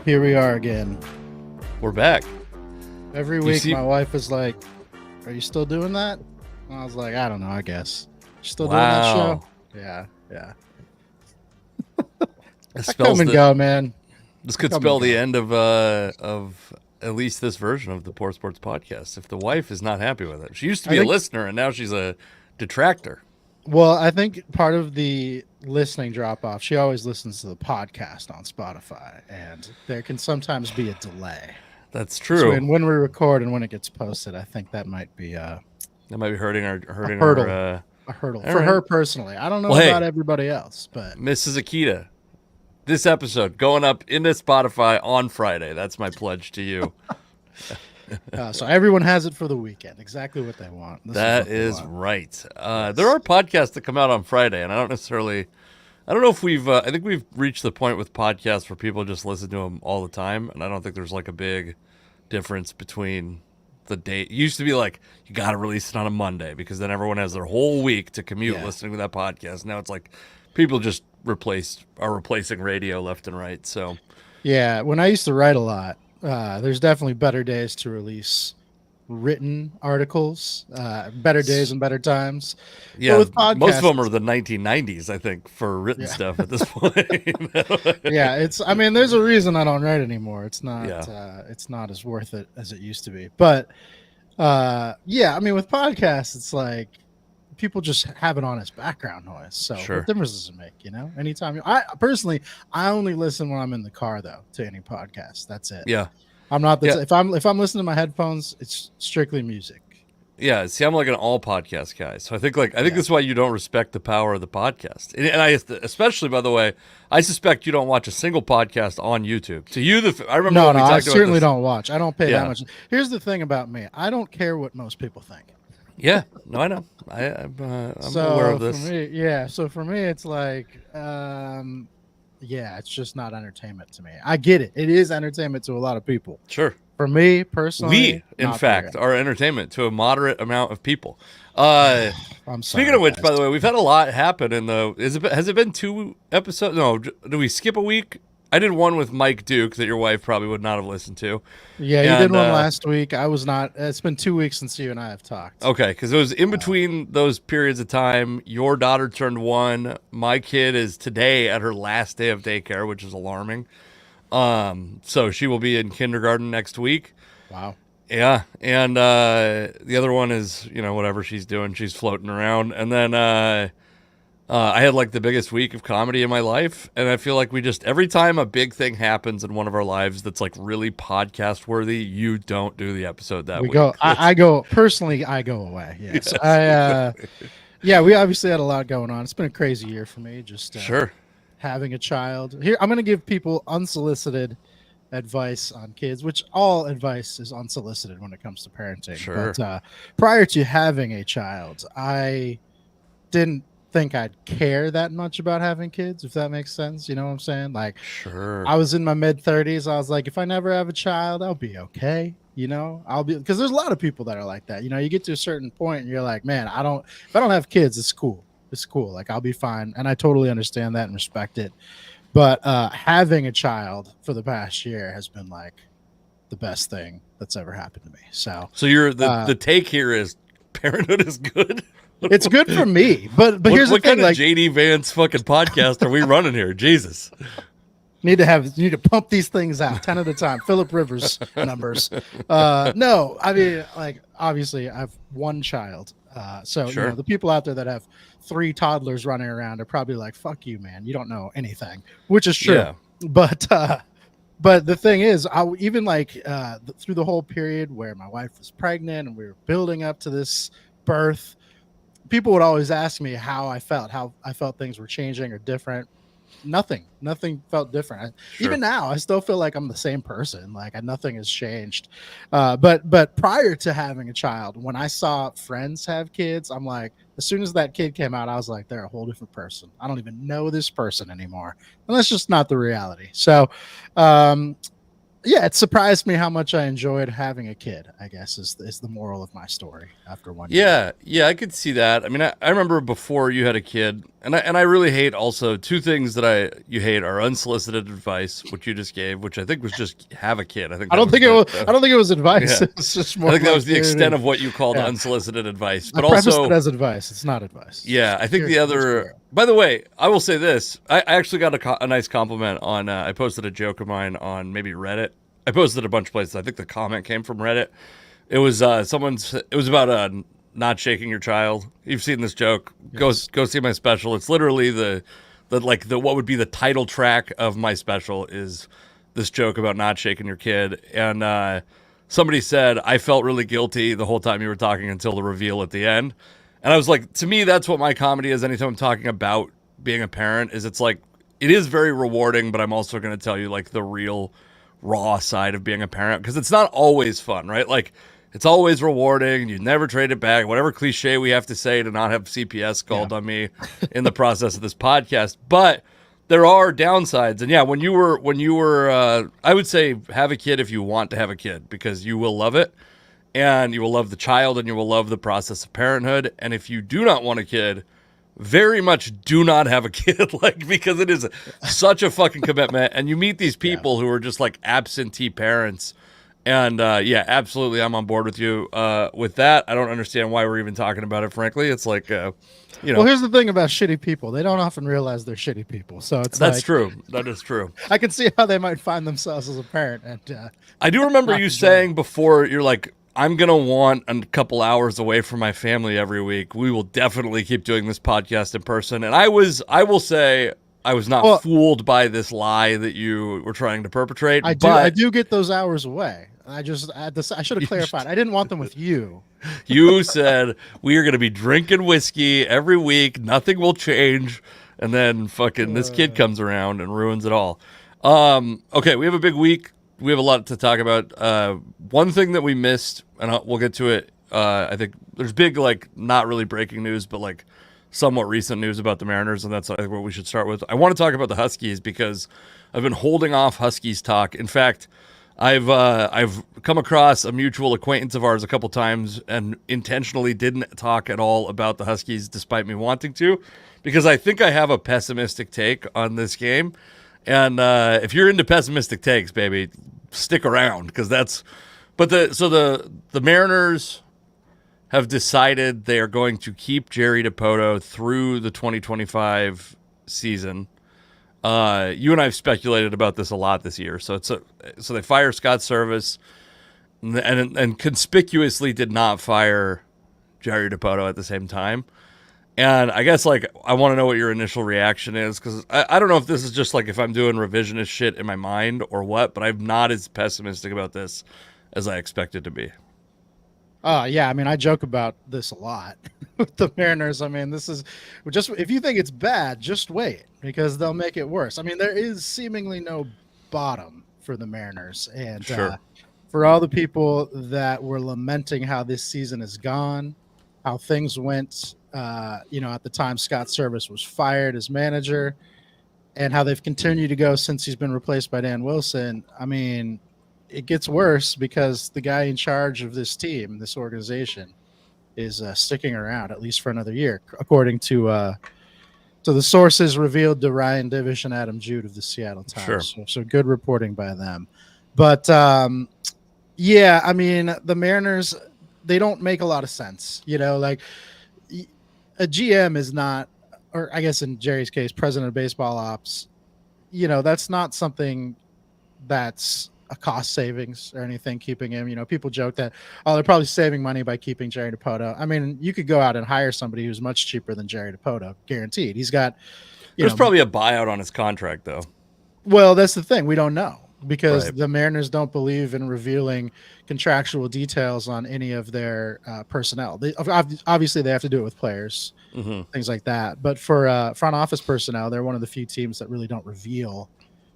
Here we are again. We're back. Every week my wife is like, are you still doing that? And I was like, I don't know, I guess. You still doing that show? Yeah. I come and go, man. This could spell the end of at least this version of the Poor Sports Podcast. If the wife is not happy with it. She used to be a listener and now she's a detractor. Well, I think part of the listening drop off, she always listens to the podcast on Spotify, and there can sometimes be a delay. That's true. So when we record and when it gets posted, I think that might be hurting a hurdle for her personally. I don't know about everybody else, but Mrs. Akita, this episode going up into Spotify on Friday. That's my pledge to you. So everyone has it for the weekend, exactly what they want. That is right. There are podcasts that come out on Friday, and I don't know if I think we've reached the point with podcasts where people just listen to them all the time, and I don't think there's like a big difference between the date. It used to be like, you got to release it on a Monday because then everyone has their whole week to commute listening to that podcast. Now it's like people just are replacing radio left and right. So yeah, when I used to write a lot, there's definitely better days to release written articles, better days and better times. Yeah, with podcasts, most of them are the 1990s, I think, for written stuff at this point. Yeah, there's a reason I don't write anymore. It's not it's not as worth it as it used to be. But with podcasts, it's like people just have it on as background noise. So what difference does it make? Anytime I only listen when I'm in the car though to any podcast. That's it. Yeah. I'm not if I'm listening to my headphones, it's strictly music. Yeah, see, I'm like an all podcast guy. So I think this is why you don't respect the power of the podcast. And I especially, by the way, I suspect you don't watch a single podcast on YouTube. To you, I remember I certainly don't watch. I don't pay that much. Here's the thing about me. I don't care what most people think. Yeah, no, I know. I'm aware of this. So for me, it's like, it's just not entertainment to me. I get it. It is entertainment to a lot of people. Sure. For me personally, we, in fact, are entertainment to a moderate amount of people. I'm sorry, speaking of which, by the way, we've had a lot happen in the. Has it been 2 episodes? No, do we skip a week? I did one with Mike Duke that your wife probably would not have listened to. Yeah, you did one last week. I was not. It's been 2 weeks since you and I have talked. Okay, because it was in between those periods of time. Your daughter turned 1. My kid is today at her last day of daycare, which is alarming. So she will be in kindergarten next week. Wow. Yeah, and the other one is, whatever she's doing. She's floating around. And then I had like the biggest week of comedy in my life, and I feel like every time a big thing happens in one of our lives that's like really podcast worthy, you don't do the episode that week. I go away. Yes. We obviously had a lot going on. It's been a crazy year for me. Just having a child. Here, I'm going to give people unsolicited advice on kids, which all advice is unsolicited when it comes to parenting. Sure. But prior to having a child, I didn't think I'd care that much about having kids, if that makes sense. You know what I'm saying? Like, sure. I was in my mid-30s. I was like, if I never have a child, I'll be okay. Because there's a lot of people that are like that. You get to a certain point and you're like, man, if I don't have kids, it's cool. It's cool. Like, I'll be fine. And I totally understand that and respect it. But having a child for the past year has been like the best thing that's ever happened to me. So you're the take here is parenthood is good. It's good for me, but here's the thing: what kind of JD Vance fucking podcast are we running here? Jesus, need to pump these things out 10 at a time. Philip Rivers numbers. No, I mean, like, obviously, I have one child, so the people out there that have 3 toddlers running around are probably like, "Fuck you, man! You don't know anything," which is true. Yeah. But the thing is, even through the whole period where my wife was pregnant and we were building up to this birth, people would always ask me how I felt things were changing or different. Nothing felt different. Even now, I still feel like I'm the same person. Like nothing has changed. But prior to having a child, when I saw friends have kids, I'm like, as soon as that kid came out, I was like, they're a whole different person. I don't even know this person anymore, and that's just not the reality. So, yeah, it surprised me how much I enjoyed having a kid, I guess is the moral of my story after 1 year. Yeah, I could see that. I mean, I remember before you had a kid, and I really hate also two things that you hate are unsolicited advice, which you just gave, which I think was just have a kid. I don't think it was advice. Yeah. It's just more I think that was the extent of what you called unsolicited advice. But also it as advice. It's not advice. Yeah, I think the other. By the way, I will say this: I actually got a nice compliment on. I posted a joke of mine on maybe Reddit. I posted a bunch of places. I think the comment came from Reddit. It was someone's. It was about not shaking your child. You've seen this joke. Yes. Go see my special. It's literally the what would be the title track of my special is this joke about not shaking your kid. And somebody said I felt really guilty the whole time you were talking until the reveal at the end. And I was like, to me, that's what my comedy is. Anytime I'm talking about being a parent, is it's like it is very rewarding, but I'm also going to tell you like the real raw side of being a parent, because it's not always fun, right? Like it's always rewarding. You never trade it back. Whatever cliche we have to say to not have CPS called on me in the process of this podcast, but there are downsides. And yeah, when you were, I would say have a kid if you want to have a kid, because you will love it. And you will love the child, and you will love the process of parenthood. And if you do not want a kid, very much do not have a kid, like, because it is such a fucking commitment. And you meet these people who are just like absentee parents. And yeah, absolutely, I'm on board with you with that. I don't understand why we're even talking about it, frankly. It's like, Well, here's the thing about shitty people. They don't often realize they're shitty people. So that's true. That is true. I can see how they might find themselves as a parent. And I do remember you saying before, you're like, I'm going to want a couple hours away from my family every week. We will definitely keep doing this podcast in person. And I will say I was not fooled by this lie that you were trying to perpetrate. I do get those hours away. I should have clarified. I didn't want them with you. You said we are going to be drinking whiskey every week. Nothing will change. And then fucking this kid comes around and ruins it all. Okay, we have a big week. We have a lot to talk about. One thing that we missed, and we'll get to it. I think there's big, like, not really breaking news, but like somewhat recent news about the Mariners, and that's I think what we should start with. I want to talk about the Huskies because I've been holding off Huskies talk. In fact, I've come across a mutual acquaintance of ours a couple times and intentionally didn't talk at all about the Huskies, despite me wanting to, because I think I have a pessimistic take on this game. And if you're into pessimistic takes, baby, stick around, because that's. But the Mariners have decided they are going to keep Jerry Dipoto through the 2025 season. You and I have speculated about this a lot this year. So they fire Scott Service, and conspicuously did not fire Jerry Dipoto at the same time. And I guess, like, I want to know what your initial reaction is, because I don't know if this is just, like, if I'm doing revisionist shit in my mind or what, but I'm not as pessimistic about this as I expected to be. Yeah, I mean, I joke about this a lot with the Mariners. I mean, this is just, if you think it's bad, just wait, because they'll make it worse. I mean, there is seemingly no bottom for the Mariners. And for all the people that were lamenting how this season has gone, how things went, at the time Scott Service was fired as manager, and how they've continued to go since he's been replaced by Dan Wilson. I mean, it gets worse because the guy in charge of this team, this organization, is sticking around at least for another year, according to the sources revealed to Ryan Divish and Adam Jude of the Seattle Times. Sure. So good reporting by them. But yeah, I mean, the Mariners, they don't make a lot of sense. Like, a GM is not, or I guess in Jerry's case, president of baseball ops, that's not something that's a cost savings or anything keeping him. People joke that, they're probably saving money by keeping Jerry Dipoto. I mean, you could go out and hire somebody who's much cheaper than Jerry Dipoto, guaranteed. He's got, there's probably a buyout on his contract, though. Well, that's the thing. We don't know, because the Mariners don't believe in revealing contractual details on any of their personnel. Obviously, they have to do it with players. things like that. But for front office personnel, they're one of the few teams that really don't reveal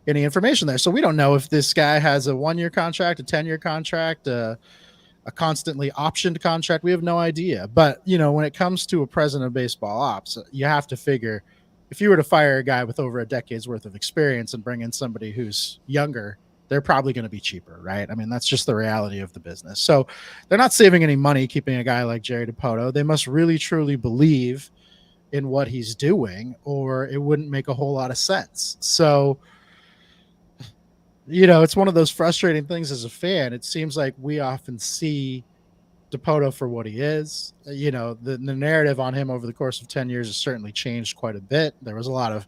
any information there. So we don't know if this guy has a 1-year contract, a 10-year contract, a constantly optioned contract. We have no idea. But, when it comes to a president of baseball ops, you have to figure if you were to fire a guy with over a decade's worth of experience and bring in somebody who's younger, they're probably going to be cheaper, right? I mean, that's just the reality of the business. So they're not saving any money keeping a guy like Jerry Dipoto. They must really, truly believe in what he's doing, or it wouldn't make a whole lot of sense. So, it's one of those frustrating things as a fan. It seems like we often see Dipoto for what he is. The narrative on him over the course of 10 years has certainly changed quite a bit. There was a lot of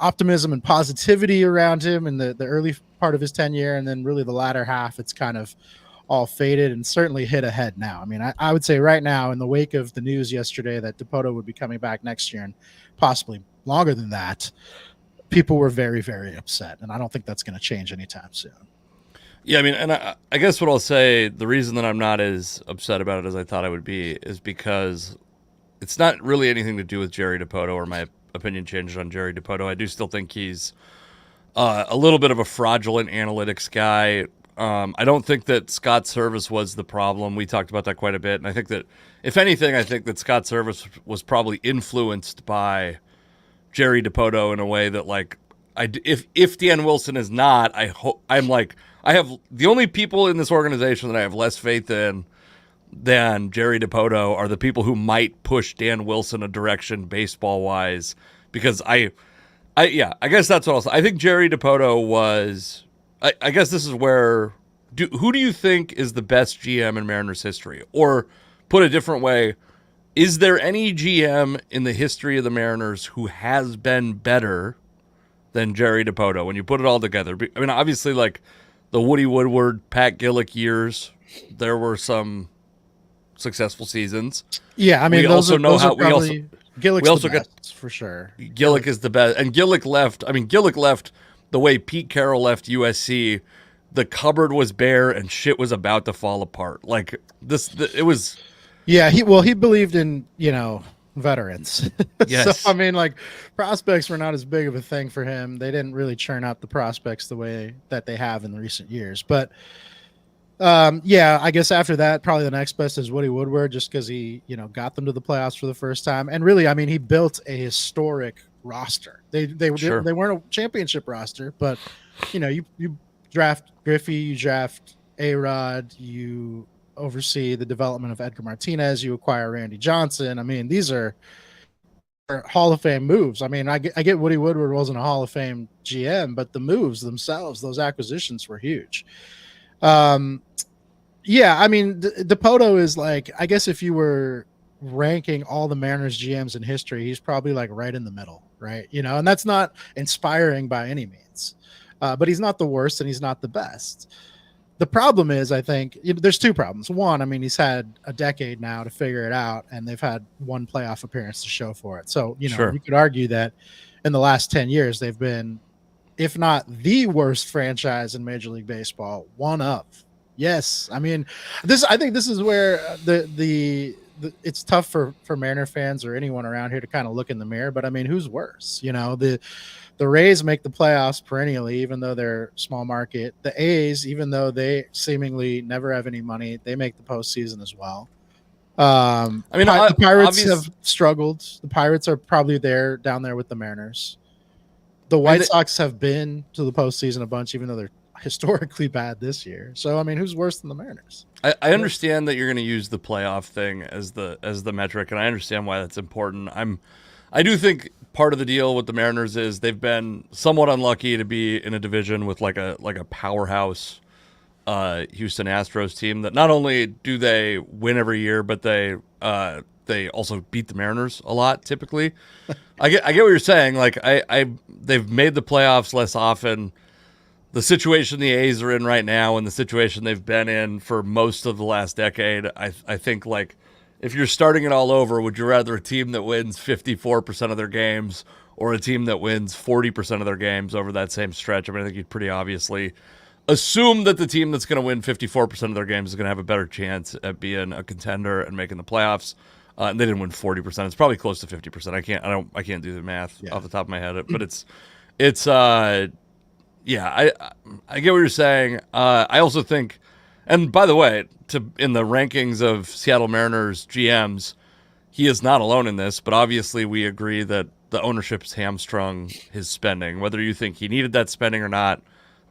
optimism and positivity around him in the early part of his tenure, and then really the latter half, it's kind of all faded and certainly hit ahead now. I mean, I would say right now, in the wake of the news yesterday that Dipoto would be coming back next year and possibly longer than that, people were very, very upset, and I don't think that's going to change anytime soon. Yeah, I mean, and I guess what I'll say, the reason that I'm not as upset about it as I thought I would be is because it's not really anything to do with Jerry Dipoto, or my opinion changed on Jerry Dipoto. I do still think he's a little bit of a fraudulent analytics guy. I don't think that Scott Service was the problem. We talked about that quite a bit, and I think that, if anything, I think that Scott Service was probably influenced by Jerry Dipoto in a way that, like, if Dan Wilson is not, I have the only people in this organization that I have less faith in than Jerry Dipoto are the people who might push Dan Wilson a direction baseball wise, because I guess that's what I'll say. I think Jerry Dipoto was, I guess this is where, who do you think is the best GM in Mariners history? Or put a different way, is there any GM in the history of the Mariners who has been better than Jerry Dipoto when you put it all together? I mean, obviously, like the Woody Woodward, Pat Gillick years, there were some successful seasons. Yeah, I mean, we also know how Gillick's the best, for sure. Gillick is the best, and Gillick left. I mean, Gillick left the way Pete Carroll left USC. The cupboard was bare and shit was about to fall apart. Like it was. Yeah, he believed in veterans. Yes. So I mean, like, prospects were not as big of a thing for him. They didn't really churn out the prospects the way that they have in the recent years. But I guess after that, probably the next best is Woody Woodward, just because he got them to the playoffs for the first time. And really, I mean, he built a historic roster. They weren't a championship roster, but you draft Griffey, you draft A-Rod, you oversee the development of Edgar Martinez, you acquire Randy Johnson. I mean, these are Hall of Fame moves. I mean, I get Woody Woodward wasn't a Hall of Fame GM, but the moves themselves, those acquisitions were huge. I mean, Dipoto is, like, I guess if you were ranking all the Mariners GMs in history, he's probably like right in the middle, right? And that's not inspiring by any means, but he's not the worst and he's not the best. The problem is, I think, there's two problems. One, I mean, he's had a decade now to figure it out, and they've had one playoff appearance to show for it. So, Sure. You could argue that in the last 10 years, they've been, if not the worst franchise in Major League Baseball, one of. Yes. I mean, I think this is where it's tough for Mariner fans or anyone around here to kind of look in the mirror. But I mean, who's worse? The Rays make the playoffs perennially, even though they're small market. The A's, even though they seemingly never have any money, they make the postseason as well. I mean, the Pirates have struggled. The Pirates are probably down there with the Mariners. The White Sox have been to the postseason a bunch, even though they're historically bad this year. So, I mean, who's worse than the Mariners? I understand that you're going to use the playoff thing as the metric, and I understand why that's important. I do think part of the deal with the Mariners is they've been somewhat unlucky to be in a division with like a powerhouse Houston Astros team that not only do they win every year, but they also beat the Mariners a lot typically. I get what you're saying. Like they've made the playoffs less often. The situation the A's are in right now and the situation they've been in for most of the last decade, I think, like, if you're starting it all over, would you rather a team that wins 54% of their games or a team that wins 40% of their games over that same stretch? I mean, I think you'd pretty obviously assume that the team that's going to win 54% of their games is going to have a better chance at being a contender and making the playoffs. And they didn't win 40%. It's probably close to 50%. I can't do the math off the top of my head, but it's yeah, I get what you're saying. I also think, and by the way, in the rankings of Seattle Mariners GMs, he is not alone in this, but obviously we agree that the ownership has hamstrung his spending. Whether you think he needed that spending or not,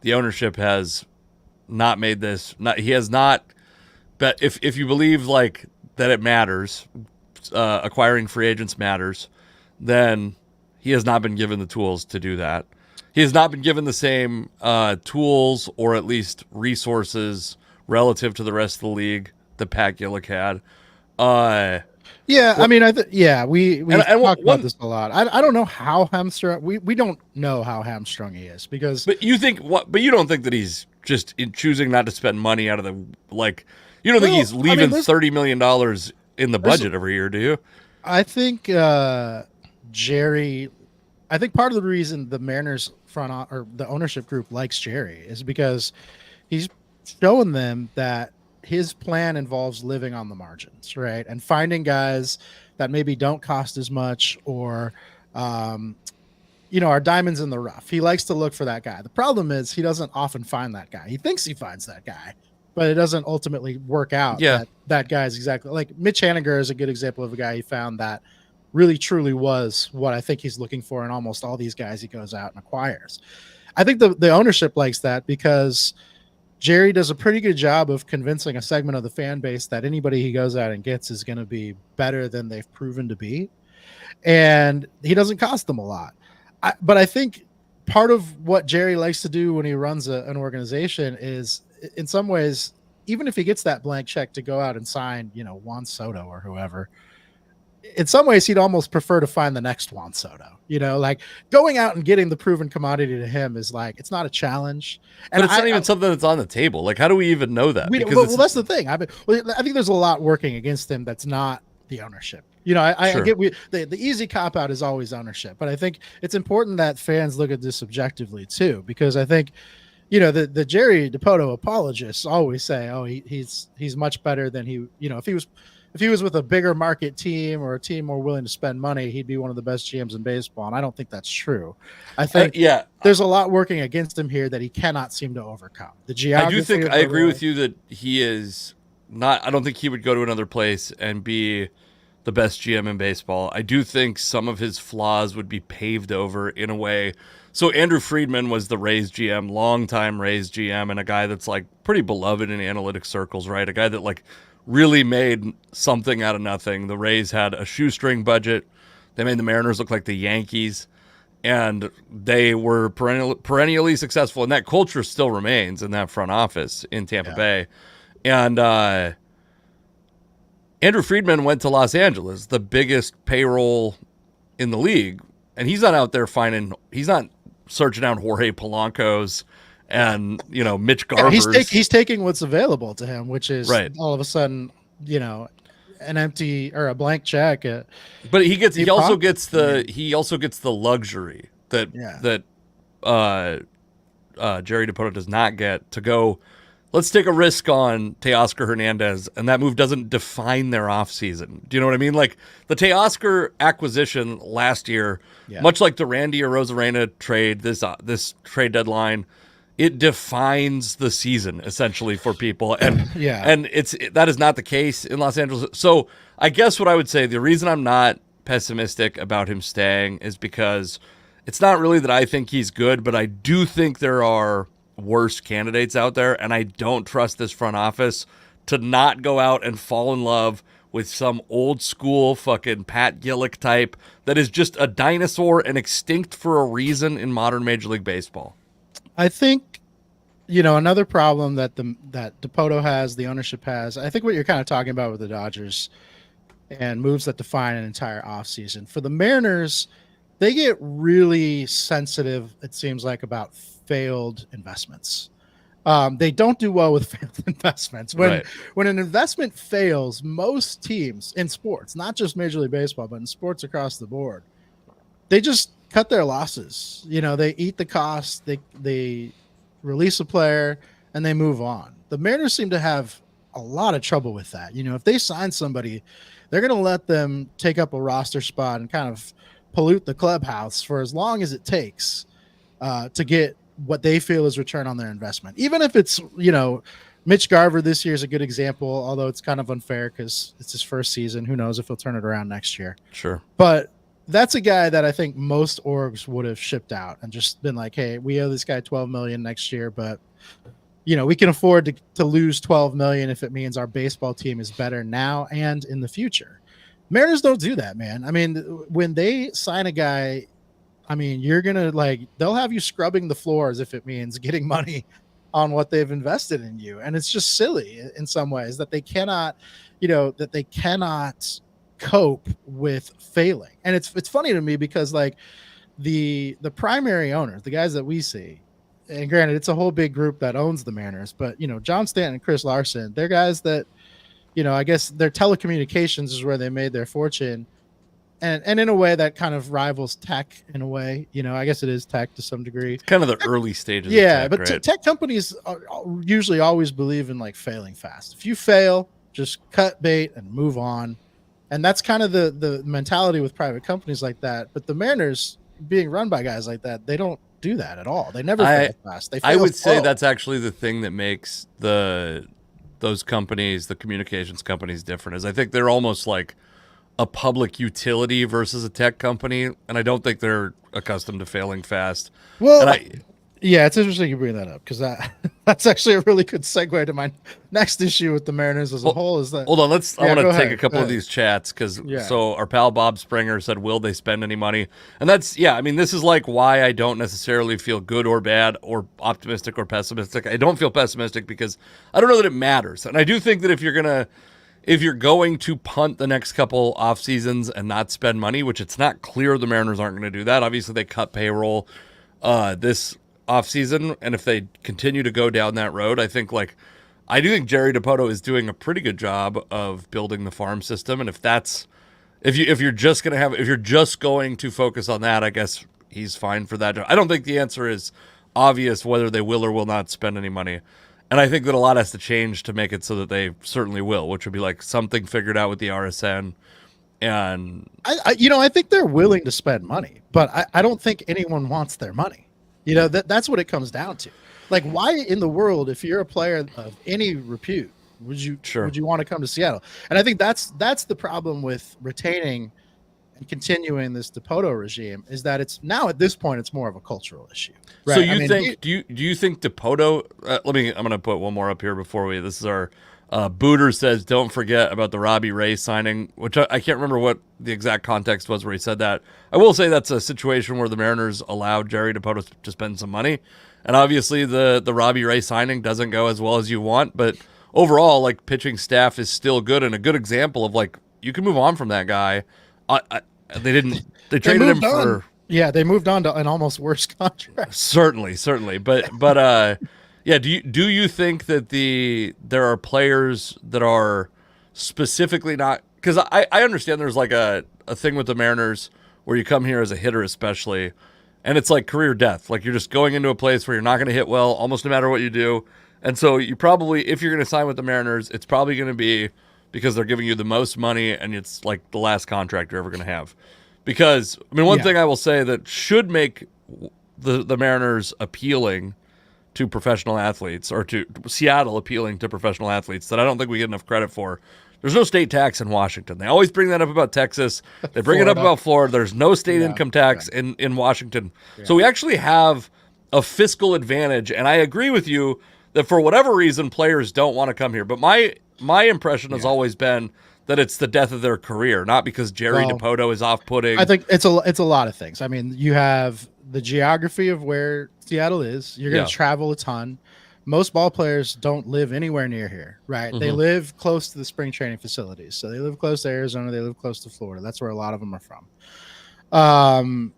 the ownership has not made this. He has not. But if you believe like that it matters, acquiring free agents matters, then he has not been given the tools to do that. He has not been given the same tools or at least resources relative to the rest of the league that Pat Gillick had. Yeah, I mean, we talk about this a lot. I don't know how hamstrung. We don't know how hamstrung he is because. But you think what? But you don't think that he's just choosing not to spend money out of the like. You don't think he's leaving $30 million in the budget every year, do you? I think Jerry. I think part of the reason the Mariners or the ownership group likes Jerry is because he's showing them that his plan involves living on the margins, right? And finding guys that maybe don't cost as much or, are diamonds in the rough. He likes to look for that guy. The problem is he doesn't often find that guy. He thinks he finds that guy, but it doesn't ultimately work out. Yeah. That guy is exactly like Mitch Haniger is a good example of a guy he found that really truly was what I think he's looking for in almost all these guys he goes out and acquires. I think the ownership likes that because Jerry does a pretty good job of convincing a segment of the fan base that anybody he goes out and gets is going to be better than they've proven to be. And he doesn't cost them a lot. But I think part of what Jerry likes to do when he runs an organization is, in some ways, even if he gets that blank check to go out and sign, Juan Soto or whoever, in some ways he'd almost prefer to find the next Juan Soto, like going out and getting the proven commodity to him is like, it's not a challenge. And but it's not even something that's on the table. Like, how do we even know that? Well, that's the thing. I think there's a lot working against him. That's not the ownership. I get the easy cop out is always ownership, but I think it's important that fans look at this objectively too, because I think, the Jerry Dipoto apologists always say, oh, he's much better than he, if he was with a bigger market team or a team more willing to spend money, he'd be one of the best GMs in baseball. And I don't think that's true. I think there's a lot working against him here that he cannot seem to overcome. The geography. I agree with you that he is not. I don't think he would go to another place and be the best GM in baseball. I do think some of his flaws would be paved over in a way. So Andrew Friedman was the Rays GM, longtime Rays GM, and a guy that's like pretty beloved in analytics circles, right? A guy that like really made something out of nothing. The Rays had a shoestring budget. They made the Mariners look like the Yankees, and they were perennially successful. And that culture still remains in that front office in Tampa Bay. And Andrew Friedman went to Los Angeles, the biggest payroll in the league, and he's not out there he's not searching out Jorge Polanco's and Mitch Garver's. He's taking what's available to him, which is all of a sudden an empty or a blank check. But he also gets the luxury that Jerry Dipoto does not get to go. Let's take a risk on Teoscar Hernandez, and that move doesn't define their offseason. Do you know what I mean? Like the Teoscar acquisition last year, much like the Randy Arozarena trade, this trade deadline, it defines the season essentially for people, and that is not the case in Los Angeles. So I guess what I would say, the reason I'm not pessimistic about him staying is because it's not really that I think he's good, but I do think there are worse candidates out there, and I don't trust this front office to not go out and fall in love with some old school fucking Pat Gillick type that is just a dinosaur and extinct for a reason in modern Major League Baseball. I think, another problem that Dipoto has, the ownership has, I think what you're kind of talking about with the Dodgers and moves that define an entire offseason. For the Mariners, they get really sensitive, it seems like, about failed investments. They don't do well with failed investments. When an investment fails, most teams in sports, not just Major League Baseball, but in sports across the board, they just cut their losses. They eat the cost, they release a player, and they move on. The Mariners seem to have a lot of trouble with that. If they sign somebody they're going to let them take up a roster spot and kind of pollute the clubhouse for as long as it takes to get what they feel is return on their investment. Even if it's, Mitch Garver this year is a good example, although it's kind of unfair because it's his first season. Who knows if he'll turn it around next year. Sure. But that's a guy that I think most orgs would have shipped out and just been like, hey, we owe this guy $12 million next year, but we can afford to lose $12 million if it means our baseball team is better now and in the future. Mariners don't do that, man. I mean, when they sign a guy, I mean, you're going to they'll have you scrubbing the floors if it means getting money on what they've invested in you. And it's just silly in some ways that they cannot, cope with failing. And it's funny to me because the primary owners, the guys that we see, and granted, it's a whole big group that owns the Mariners, but John Stanton and Chris Larson, they're guys that, I guess their telecommunications is where they made their fortune. And in a way that kind of rivals tech in a way, I guess it is tech to some degree. It's kind of the early stages. Yeah. Of tech, but right? Tech companies usually always believe in failing fast. If you fail, just cut bait and move on. And that's kind of the mentality with private companies like that. But the Mariners being run by guys like that, they don't do that at all. They never fail fast. They fail I would slow. say that's actually the thing that makes those companies, the communications companies, different. Is I think they're almost like a public utility versus a tech company, and I don't think they're accustomed to failing fast. Well, yeah, it's interesting you bring that up because that's actually a really good segue to my next issue with the Mariners as a whole. Is that hold on? I want to take a couple of these chats because so our pal Bob Springer said, "Will they spend any money?" And that's I mean, this is why I don't necessarily feel good or bad or optimistic or pessimistic. I don't feel pessimistic because I don't know that it matters, and I do think that if you're going to punt the next couple off seasons and not spend money, which it's not clear the Mariners aren't going to do that. Obviously, they cut payroll this off season, and if they continue to go down that road, I do think Jerry Dipoto is doing a pretty good job of building the farm system. And if you're just going to focus on that, I guess he's fine for that. I don't think the answer is obvious whether they will or will not spend any money. And I think that a lot has to change to make it so that they certainly will, which would be something figured out with the RSN. And I think they're willing to spend money, but I don't think anyone wants their money. That's what it comes down to. Why in the world, if you're a player of any repute, would you want to come to Seattle? And I think that's the problem with retaining and continuing this Dipoto regime is that it's now at this point it's more of a cultural issue. Right? So do you think Dipoto? I'm going to put one more up here before we. This is our Booter says, don't forget about the Robbie Ray signing, which I can't remember what the exact context was where he said that. I will say that's a situation where the Mariners allowed Jerry Dipoto to spend some money. And obviously the Robbie Ray signing doesn't go as well as you want, but overall, pitching staff is still good and a good example of you can move on from that guy. They traded him for. Yeah, they moved on to an almost worse contract. Certainly. But yeah, do you think that there are players that are specifically not, because I understand there's a thing with the Mariners where you come here as a hitter especially, and it's career death. You're just going into a place where you're not going to hit well almost no matter what you do. And so you probably, if you're going to sign with the Mariners, it's probably going to be because they're giving you the most money and it's the last contract you're ever going to have. Because, one thing I will say that should make the Mariners appealing to professional athletes, or to Seattle appealing to professional athletes, that I don't think we get enough credit for. There's no state tax in Washington. They always bring that up about Texas. They bring it up about Florida. There's no state income tax in Washington. Yeah. So we actually have a fiscal advantage, and I agree with you that for whatever reason, players don't want to come here. But my impression has always been that it's the death of their career, not because Jerry Dipoto is off-putting. I think it's a lot of things. You have the geography of where Seattle is. You're going to travel a ton. Most ball players don't live anywhere near here, right? Mm-hmm. They live close to the spring training facilities. So they live close to Arizona. They live close to Florida. That's where a lot of them are from.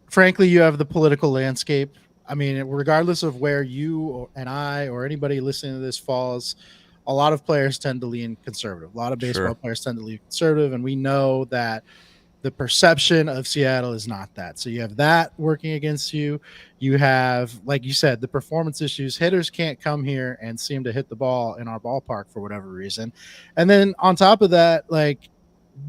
Frankly, you have the political landscape. Regardless of where you and I or anybody listening to this falls, a lot of players tend to lean conservative. A lot of baseball players tend to lean conservative, and we know that the perception of Seattle is not that. So you have that working against you. You have, like you said, the performance issues. Hitters can't come here and seem to hit the ball in our ballpark for whatever reason. And then on top of that,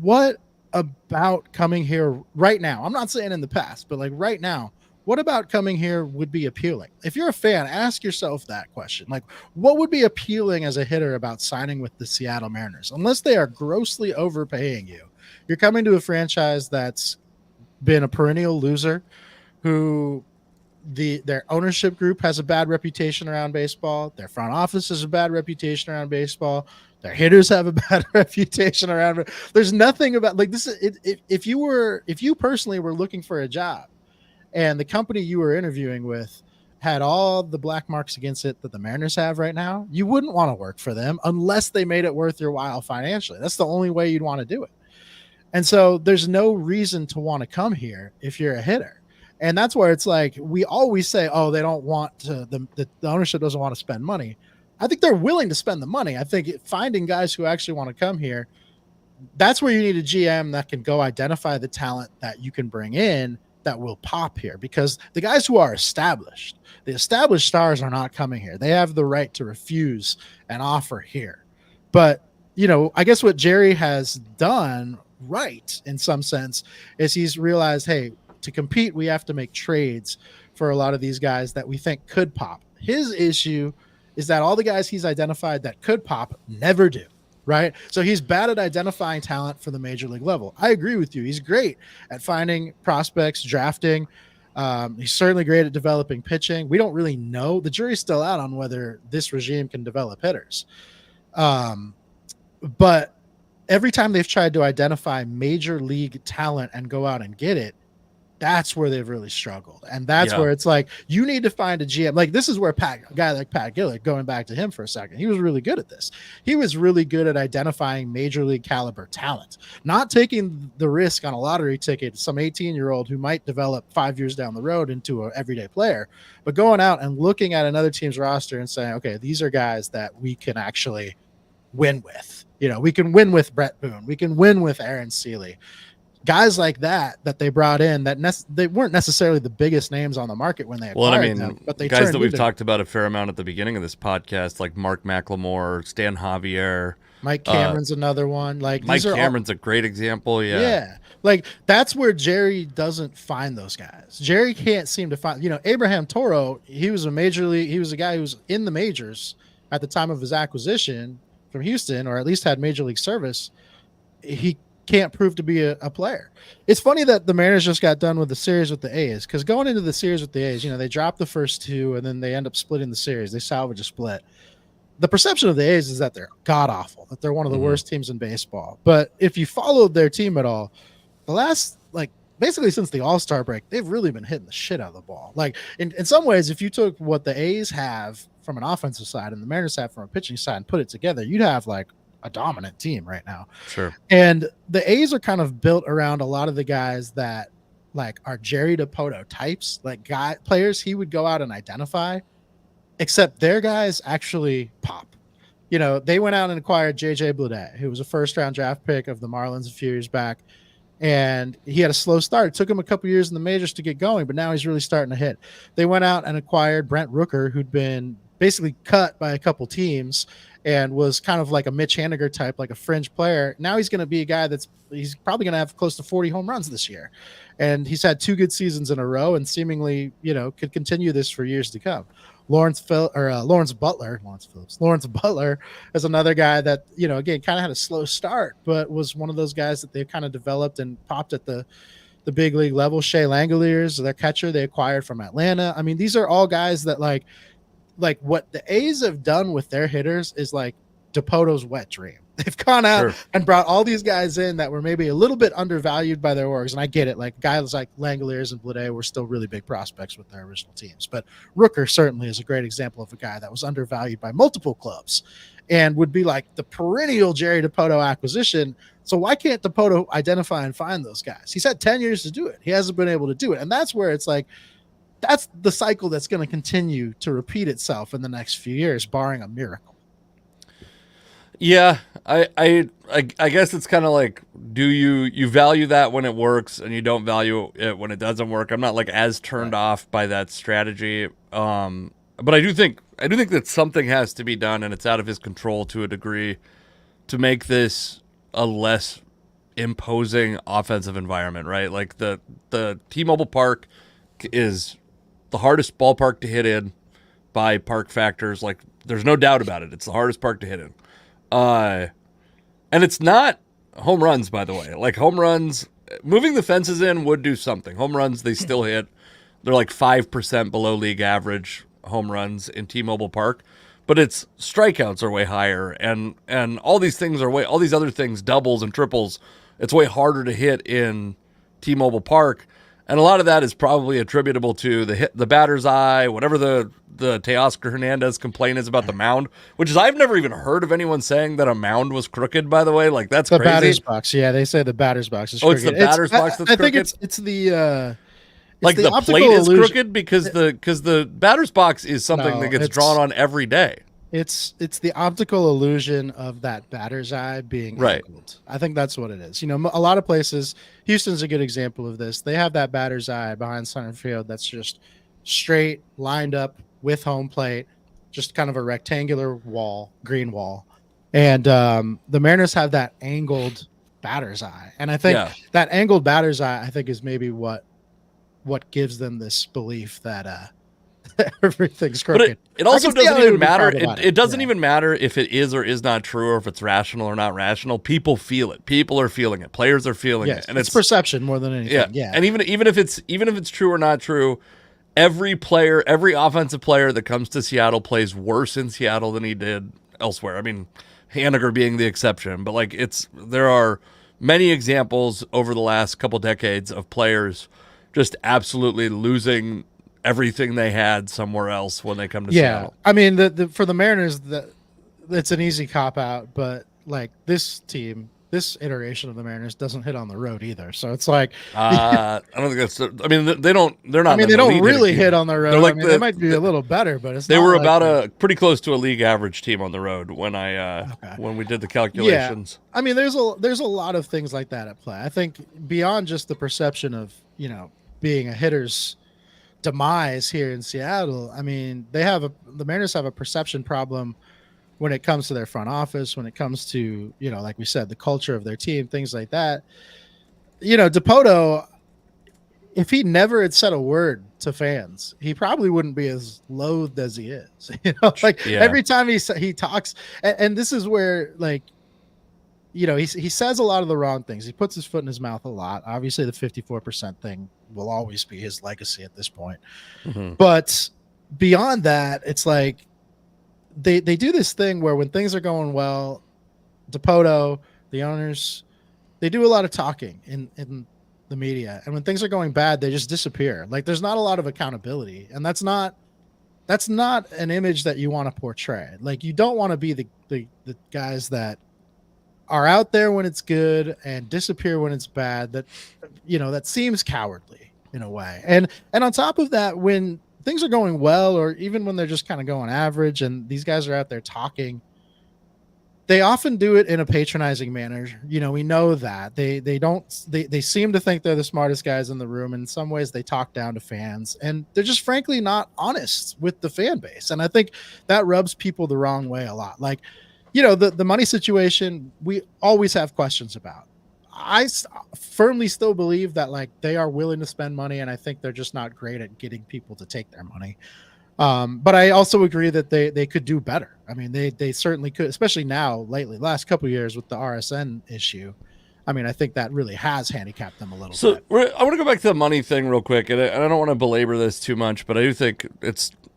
what about coming here right now? I'm not saying in the past, but like right now, what about coming here would be appealing? If you're a fan, ask yourself that question. Like, what would be appealing as a hitter about signing with the Seattle Mariners? Unless they are grossly overpaying you, you're coming to a franchise that's been a perennial loser, who their ownership group has a bad reputation around baseball. Their front office has a bad reputation around baseball. Their hitters have a bad reputation around it. There's nothing about like this. If you personally were looking for a job and the company you were interviewing with had all the black marks against it that the Mariners have right now, you wouldn't want to work for them unless they made it worth your while financially. That's the only way you'd want to do it. And so there's no reason to want to come here if you're a hitter. And that's where it's like we always say, oh, they don't want to, the ownership doesn't want to spend money. I think they're willing to spend the money. I think finding guys who actually want to come here, that's where you need a GM that can go identify the talent that you can bring in that will pop here, because the guys who are established, the established stars are not coming here. They have the right to refuse an offer here. But, you know, I guess what Jerry has done right in some sense is he's realized, hey, to compete, we have to make trades for a lot of these guys that we think could pop. His issue is that all the guys he's identified that could pop never do. Right. So he's bad at identifying talent for the major league level. I agree with you. He's great at finding prospects, drafting. He's certainly great at developing pitching. We don't really know. The jury's still out on whether this regime can develop hitters. But every time they've tried to identify major league talent and go out and get it, that's where they've really struggled. And that's where it's like, you need to find a GM. Like, this is where a guy like Pat Gillett, going back to him for a second, he was really good at this. He was really good at identifying major league caliber talent, not taking the risk on a lottery ticket, some 18-year-old who might develop 5 years down the road into an everyday player, but going out and looking at another team's roster and saying, okay, these are guys that we can actually win with. You know, we can win with Brett Boone. We can win with Aaron Seeley. Guys like that they brought in that they weren't necessarily the biggest names on the market when they acquired them, but they guys that we've talked about a fair amount at the beginning of this podcast, like Mark McLemore, Stan Javier, Mike Cameron's another one. Like Mike Cameron's a great example. Yeah, like that's where Jerry doesn't find those guys. Jerry can't seem to find. You know, Abraham Toro, he was a major league. He was a guy who was in the majors at the time of his acquisition from Houston, or at least had major league service. He can't prove to be a player. It's funny that the Mariners just got done with the series with the A's, because going into the series with the A's, you know, they dropped the first two and then they end up splitting the series. They salvage a split. The perception of the A's is that they're god awful, that they're one of the worst teams in baseball. But if you followed their team at all, the last, like, basically since the All-Star break, they've really been hitting the shit out of the ball. Like, in some ways, if you took what the A's have from an offensive side and the Mariners have from a pitching side and put it together, you'd have like a dominant team right now. Sure. And the A's are kind of built around a lot of the guys that like are Jerry Dipoto types, like players he would go out and identify, except their guys actually pop. You know, they went out and acquired JJ Bleday, who was a first-round draft pick of the Marlins a few years back. And he had a slow start. It took him a couple years in the majors to get going, but now he's really starting to hit. They went out and acquired Brent Rooker, who'd been basically cut by a couple teams and was kind of like a Mitch Haniger type, like a fringe player. Now he's going to be a guy he's probably going to have close to 40 home runs this year. And he's had 2 good seasons in a row and seemingly, you know, could continue this for years to come. Lawrence Butler is another guy that, you know, again, kind of had a slow start, but was one of those guys that they've kind of developed and popped at the big league level. Shea Langoliers, their catcher, they acquired from Atlanta. I mean, these are all guys that like what the A's have done with their hitters is like Dipoto's wet dream. They've gone out and brought all these guys in that were maybe a little bit undervalued by their orgs. And I get it. Like guys like Langoliers and Bleday were still really big prospects with their original teams. But Rooker certainly is a great example of a guy that was undervalued by multiple clubs and would be like the perennial Jerry Dipoto acquisition. So why can't Dipoto identify and find those guys? He's had 10 years to do it. He hasn't been able to do it. And that's where it's like, that's the cycle that's going to continue to repeat itself in the next few years, barring a miracle. Yeah, I guess it's kind of like, do you value that when it works and you don't value it when it doesn't work? I'm not like as turned off by that strategy. But I do think that something has to be done, and it's out of his control to a degree, to make this a less imposing offensive environment, right? Like the T-Mobile Park is the hardest ballpark to hit in by park factors. Like there's no doubt about it. It's the hardest park to hit in. And it's not home runs, by the way. Like home runs, moving the fences in would do something. Home runs, they still hit. They're like 5% below league average home runs in T-Mobile Park. But it's strikeouts are way higher, and all these things are all these other things, doubles and triples, it's way harder to hit in T-Mobile Park. And a lot of that is probably attributable to the batter's eye, whatever the Teoscar Hernandez complaint is about the mound, which is I've never even heard of anyone saying that a mound was crooked, by the way. Like that's the crazy. Batter's box. Yeah, they say the batter's box is crooked. It's the batter's box that's crooked? I think it's the like the plate is crooked because the batter's box is something that gets drawn on every day. It's the optical illusion of that batter's eye being angled. I think that's what it is. A lot of places, Houston's a good example of this. They have that batter's eye behind center field that's just straight, lined up with home plate, just kind of a rectangular wall, green wall. And the Mariners have that angled batter's eye. And I think that angled batter's eye, I think, is maybe what gives them this belief that everything's crooked. But it also doesn't even matter. It doesn't even matter if it is or is not true, or if it's rational or not rational. People feel it. People are feeling it. Players are feeling it, and it's perception more than anything. Yeah. And even if it's true or not true, every offensive player that comes to Seattle plays worse in Seattle than he did elsewhere. I mean, Haniger being the exception, but like there are many examples over the last couple decades of players just absolutely losing everything they had somewhere else when they come to Seattle. I mean, for the Mariners, it's an easy cop out, but like this team, this iteration of the Mariners doesn't hit on the road either. So it's like I don't think that's. I mean, they don't. They're not. I mean, they don't really hit on the road. Like they might be a little better, but it's. They were about pretty close to a league average team on the road when when we did the calculations. Yeah. I mean, there's a lot of things like that at play. I think beyond just the perception of being a hitter's demise here in Seattle. I mean, the Mariners have a perception problem when it comes to their front office, when it comes to, like we said, the culture of their team, things like that. Dipoto, if he never had said a word to fans, he probably wouldn't be as loathed as he is. Every time he talks, and this is where he says a lot of the wrong things. He puts his foot in his mouth a lot. Obviously, the 54% thing will always be his legacy at this point. Mm-hmm. But beyond that, it's like they do this thing where when things are going well, Dipoto, the owners, they do a lot of talking in the media. And when things are going bad, they just disappear. Like there's not a lot of accountability. And that's not an image that you want to portray. Like you don't want to be the guys that are out there when it's good and disappear when it's bad. That seems cowardly in a way. And on top of that, when things are going well, or even when they're just kind of going average and these guys are out there talking, they often do it in a patronizing manner. We know that they seem to think they're the smartest guys in the room. In some ways they talk down to fans, and they're just frankly not honest with the fan base. And I think that rubs people the wrong way a lot. Like, the money situation, we always have questions about. I firmly still believe that they are willing to spend money, and I think they're just not great at getting people to take their money. But I also agree that they could do better. I mean, they certainly could, especially now, lately, last couple of years with the RSN issue. I mean, I think that really has handicapped them a little bit. So I want to go back to the money thing real quick, and I don't want to belabor this too much, but I do think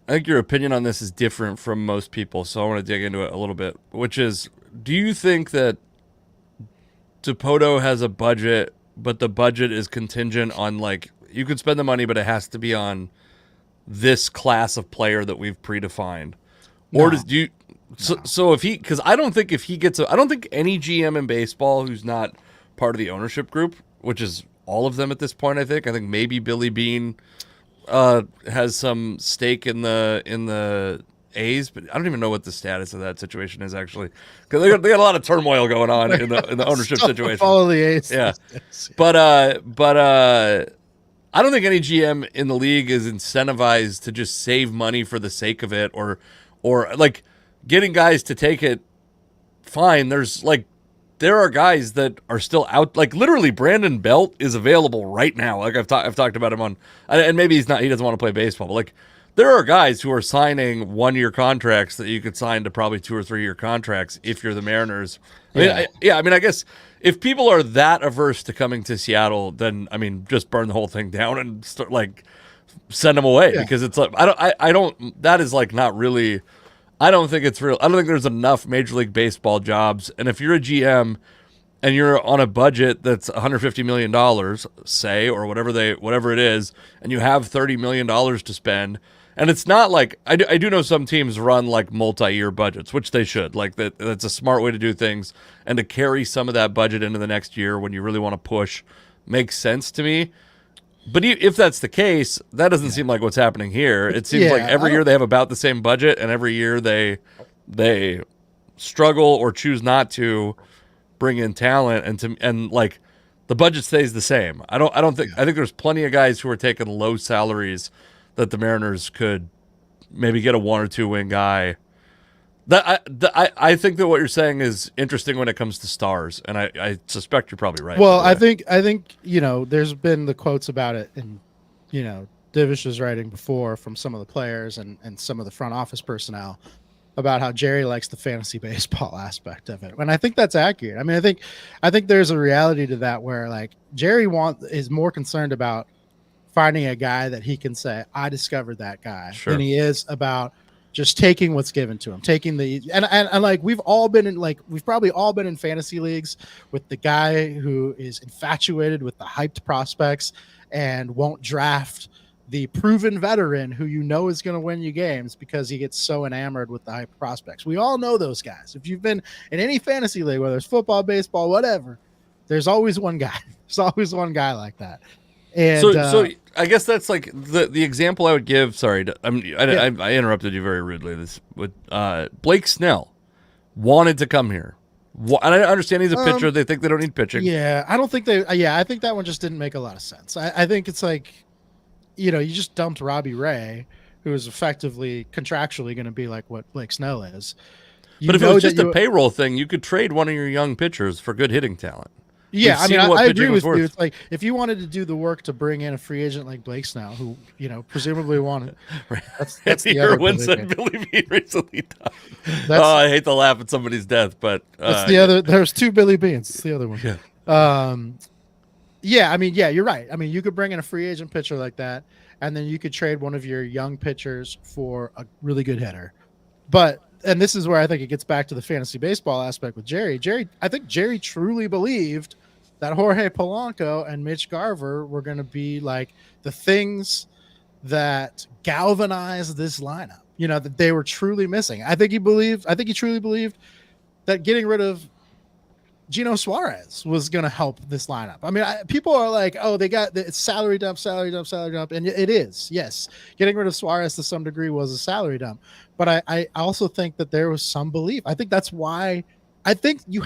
I think your opinion on this is different from most people, so I want to dig into it a little bit, which is, do you think that Dipoto has a budget, but the budget is contingent on, you could spend the money, but it has to be on this class of player that we've predefined? Or so if he, because I don't think if he gets I don't think any GM in baseball who's not part of the ownership group, which is all of them at this point, I think maybe Billy Beane has some stake in the A's, but I don't even know what the status of that situation is actually, because they got a lot of turmoil going on in the ownership situation. Follow the A's, yeah. But I don't think any GM in the league is incentivized to just save money for the sake of it, or getting guys to take it. Fine, there's there are guys that are still out. Like literally, Brandon Belt is available right now. Like I've talked about him on, and maybe he doesn't want to play baseball, but like there are guys who are signing 1-year contracts that you could sign to probably 2 or 3-year contracts if you're the Mariners. I mean, I guess if people are that averse to coming to Seattle, then I mean, just burn the whole thing down and start send them away because it's like I don't. That is like not really. I don't think it's real. I don't think there's enough Major League Baseball jobs. And if you're a GM and you're on a budget that's $150 million, say, or whatever it is, and you have $30 million to spend, and it's not like I do know some teams run like multi-year budgets, which they should. Like that's a smart way to do things, and to carry some of that budget into the next year when you really want to push makes sense to me. But if that's the case, that doesn't seem like what's happening here. It seems like every year they have about the same budget, and every year they struggle or choose not to bring in talent, and like the budget stays the same. I think there's plenty of guys who are taking low salaries that the Mariners could maybe get a 1 or 2 win guy. I think that what you're saying is interesting when it comes to stars, and I suspect you're probably right. Well, I think there's been the quotes about it, and Divish's writing before from some of the players and some of the front office personnel about how Jerry likes the fantasy baseball aspect of it, and I think that's accurate. I mean, I think there's a reality to that where like Jerry is more concerned about finding a guy that he can say I discovered that guy than he is about just taking what's given to him, taking and like we've probably all been in fantasy leagues with the guy who is infatuated with the hyped prospects and won't draft the proven veteran who is going to win you games because he gets so enamored with the hyped prospects. We all know those guys. If you've been in any fantasy league, whether it's football, baseball, whatever, there's always one guy. There's always one guy like that. And so I guess that's like the example I would give. Sorry, I interrupted you very rudely. This with Blake Snell wanted to come here, and I understand he's a pitcher. They think they don't need pitching. Yeah, I don't think they. Yeah, I think that one just didn't make a lot of sense. I think it's like, you just dumped Robbie Ray, who is effectively contractually going to be like what Blake Snell is. But if it was just a payroll thing, you could trade one of your young pitchers for good hitting talent. Yeah, I mean, I agree with you. It's like if you wanted to do the work to bring in a free agent like Blake Snell, who presumably wanted. That's the other Billy Beane recently died. I hate to laugh at somebody's death, but that's the other. There's 2 Billy Beans. It's the other one. Yeah. I mean, you're right. I mean, you could bring in a free agent pitcher like that, and then you could trade one of your young pitchers for a really good hitter. And this is where I think it gets back to the fantasy baseball aspect with Jerry. I think Jerry truly believed that Jorge Polanco and Mitch Garver were going to be like the things that galvanized this lineup, that they were truly missing. I think he truly believed that getting rid of Gino Suarez was going to help this lineup. I mean, people are like, oh, they got it's salary dump. And it is. Yes. Getting rid of Suarez to some degree was a salary dump. But I also think that there was some belief. I think that's why I think you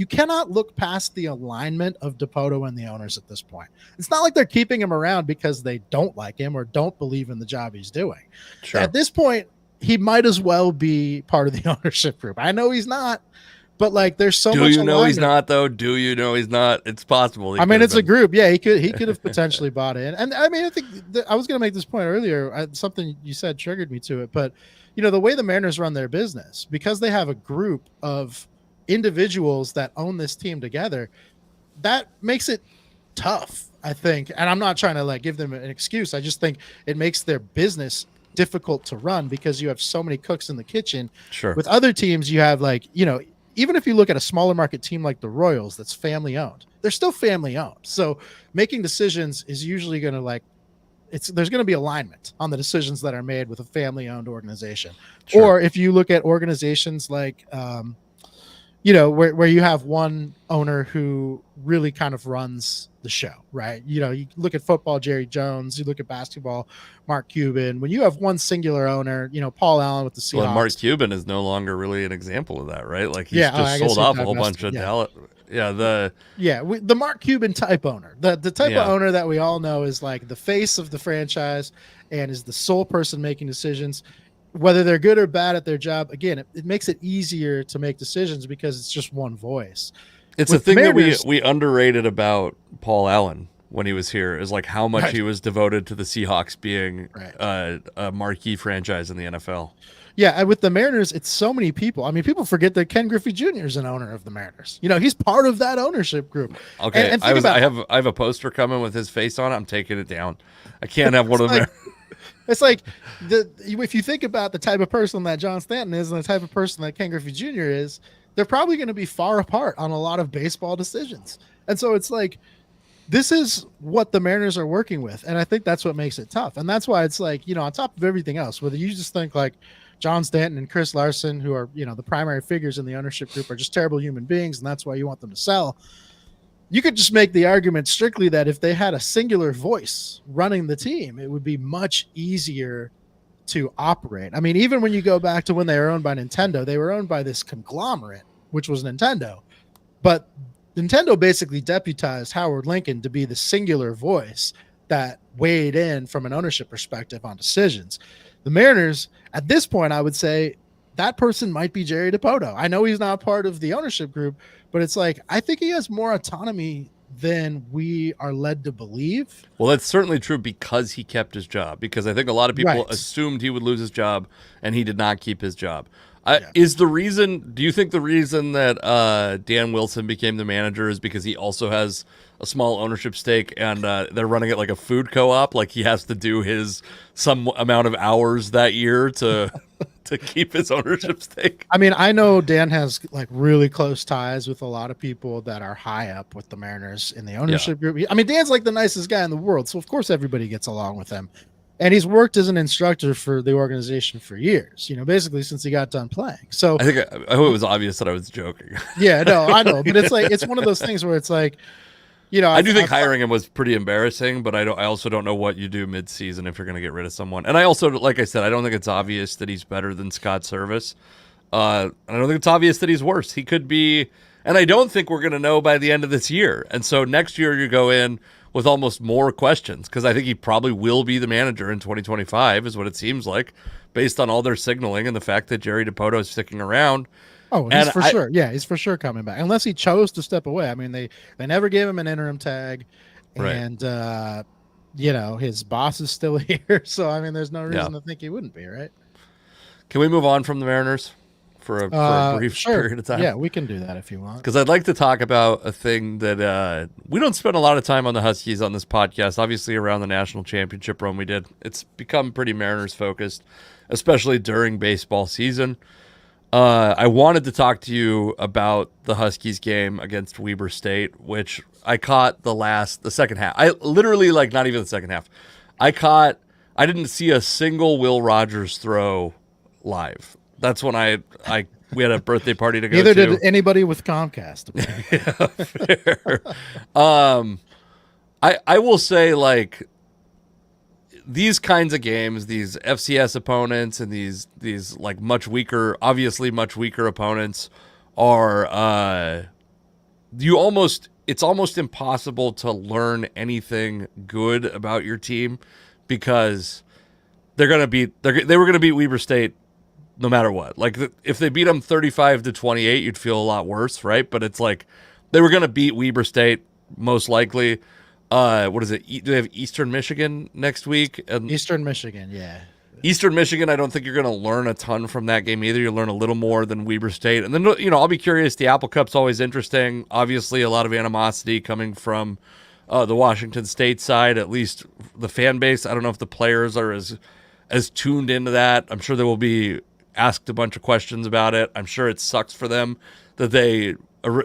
cannot look past the alignment of Dipoto and the owners at this point. It's not like they're keeping him around because they don't like him or don't believe in the job he's doing. Sure. At this point, he might as well be part of the ownership group. I know he's not, but like there's so much. Do you know he's not though? Do you know he's not? It's possible. I mean, it's a group. Yeah, he could have potentially bought in. And I mean, I think I was going to make this point earlier. Something you said triggered me to it, but the way the Mariners run their business, because they have a group of individuals that own this team together, that makes it tough, I think. And I'm not trying to like give them an excuse. I just think it makes their business difficult to run because you have so many cooks in the kitchen. Sure. With other teams, you have like, even if you look at a smaller market team like the Royals, that's family owned, they're still family owned. So making decisions is usually going to there's going to be alignment on the decisions that are made with a family owned organization. Sure. Or if you look at organizations like, where you have one owner who really kind of runs the show, right? You look at football, Jerry Jones, you look at basketball, Mark Cuban. When you have one singular owner, Paul Allen with the Seahawks. Well, Mark Cuban is no longer really an example of that, right? Like he's just sold off a whole bunch of talent. Yeah, the Mark Cuban type owner, the type of owner that we all know is like the face of the franchise and is the sole person making decisions. Whether they're good or bad at their job, again, it makes it easier to make decisions because it's just one voice. It's a thing that we underrated about Paul Allen when he was here, is like how much he was devoted to the Seahawks being a marquee franchise in the NFL. Yeah, and with the Mariners, it's so many people. I mean, people forget that Ken Griffey Jr. is an owner of the Mariners. He's part of that ownership group. Okay, and I have a poster coming with his face on it. I'm taking it down. I can't have one of them. It's like if you think about the type of person that John Stanton is and the type of person that Ken Griffey Jr. is, they're probably going to be far apart on a lot of baseball decisions. And so it's like, this is what the Mariners are working with. And I think that's what makes it tough. And that's why it's like, on top of everything else, whether you just think like John Stanton and Chris Larson, who are, the primary figures in the ownership group, are just terrible human beings, and that's why you want them to sell. You could just make the argument strictly that if they had a singular voice running the team, it would be much easier to operate. I mean, even when you go back to when they were owned by Nintendo, they were owned by this conglomerate, which was Nintendo. But Nintendo basically deputized Howard Lincoln to be the singular voice that weighed in from an ownership perspective on decisions. The Mariners, at this point, I would say that person might be Jerry Dipoto. I know he's not part of the ownership group, but it's like, I think he has more autonomy than we are led to believe. Well, that's certainly true because he kept his job, because I think a lot of people assumed he would lose his job, and he did not keep his job. Do you think the reason that Dan Wilson became the manager is because he also has a small ownership stake, and they're running it like a food co-op? Like he has to do some amount of hours that year to keep his ownership stake? I mean, I know Dan has like really close ties with a lot of people that are high up with the Mariners in the ownership group. I mean, Dan's like the nicest guy in the world, so of course everybody gets along with him. And he's worked as an instructor for the organization for years, basically since he got done playing. So I hope it was obvious that I was joking. Yeah, no, I know. But it's like, it's one of those things where it's like, I do think hiring him was pretty embarrassing, but I also don't know what you do mid-season if you're going to get rid of someone. And I also, like I said, I don't think it's obvious that he's better than Scott Service. And I don't think it's obvious that he's worse. He could be, and I don't think we're going to know by the end of this year. And so next year you go in with almost more questions, because I think he probably will be the manager in 2025, is what it seems like, based on all their signaling and the fact that Jerry Dipoto is sticking around. Oh, he's for sure. Yeah, he's for sure coming back, unless he chose to step away. I mean, they never gave him an interim tag, and his boss is still here. So I mean, there's no reason to think he wouldn't be, right? Can we move on from the Mariners for a brief period of time? Yeah, we can do that if you want. Because I'd like to talk about a thing that we don't spend a lot of time on the Huskies on this podcast. Obviously, around the national championship run we did, it's become pretty Mariners focused, especially during baseball season. I wanted to talk to you about the Huskies game against Weber State, which I caught the second half. I literally, like, not even the second half. I didn't see a single Will Rogers throw live. That's when we had a birthday party to go to. Neither did anybody with Comcast. Fair. I will say, like, these kinds of games, these FCS opponents and these like obviously much weaker opponents are it's almost impossible to learn anything good about your team, because they were going to beat Weber State no matter what. Like, if they beat them 35-28, you'd feel a lot worse, right? But it's like they were going to beat Weber State most likely. What is it? Do they have Eastern Michigan next week? Eastern Michigan, yeah. Eastern Michigan, I don't think you're going to learn a ton from that game either. You'll learn a little more than Weber State. And then, I'll be curious. The Apple Cup's always interesting. Obviously, a lot of animosity coming from the Washington State side, at least the fan base. I don't know if the players are as tuned into that. I'm sure they will be asked a bunch of questions about it. I'm sure it sucks for them that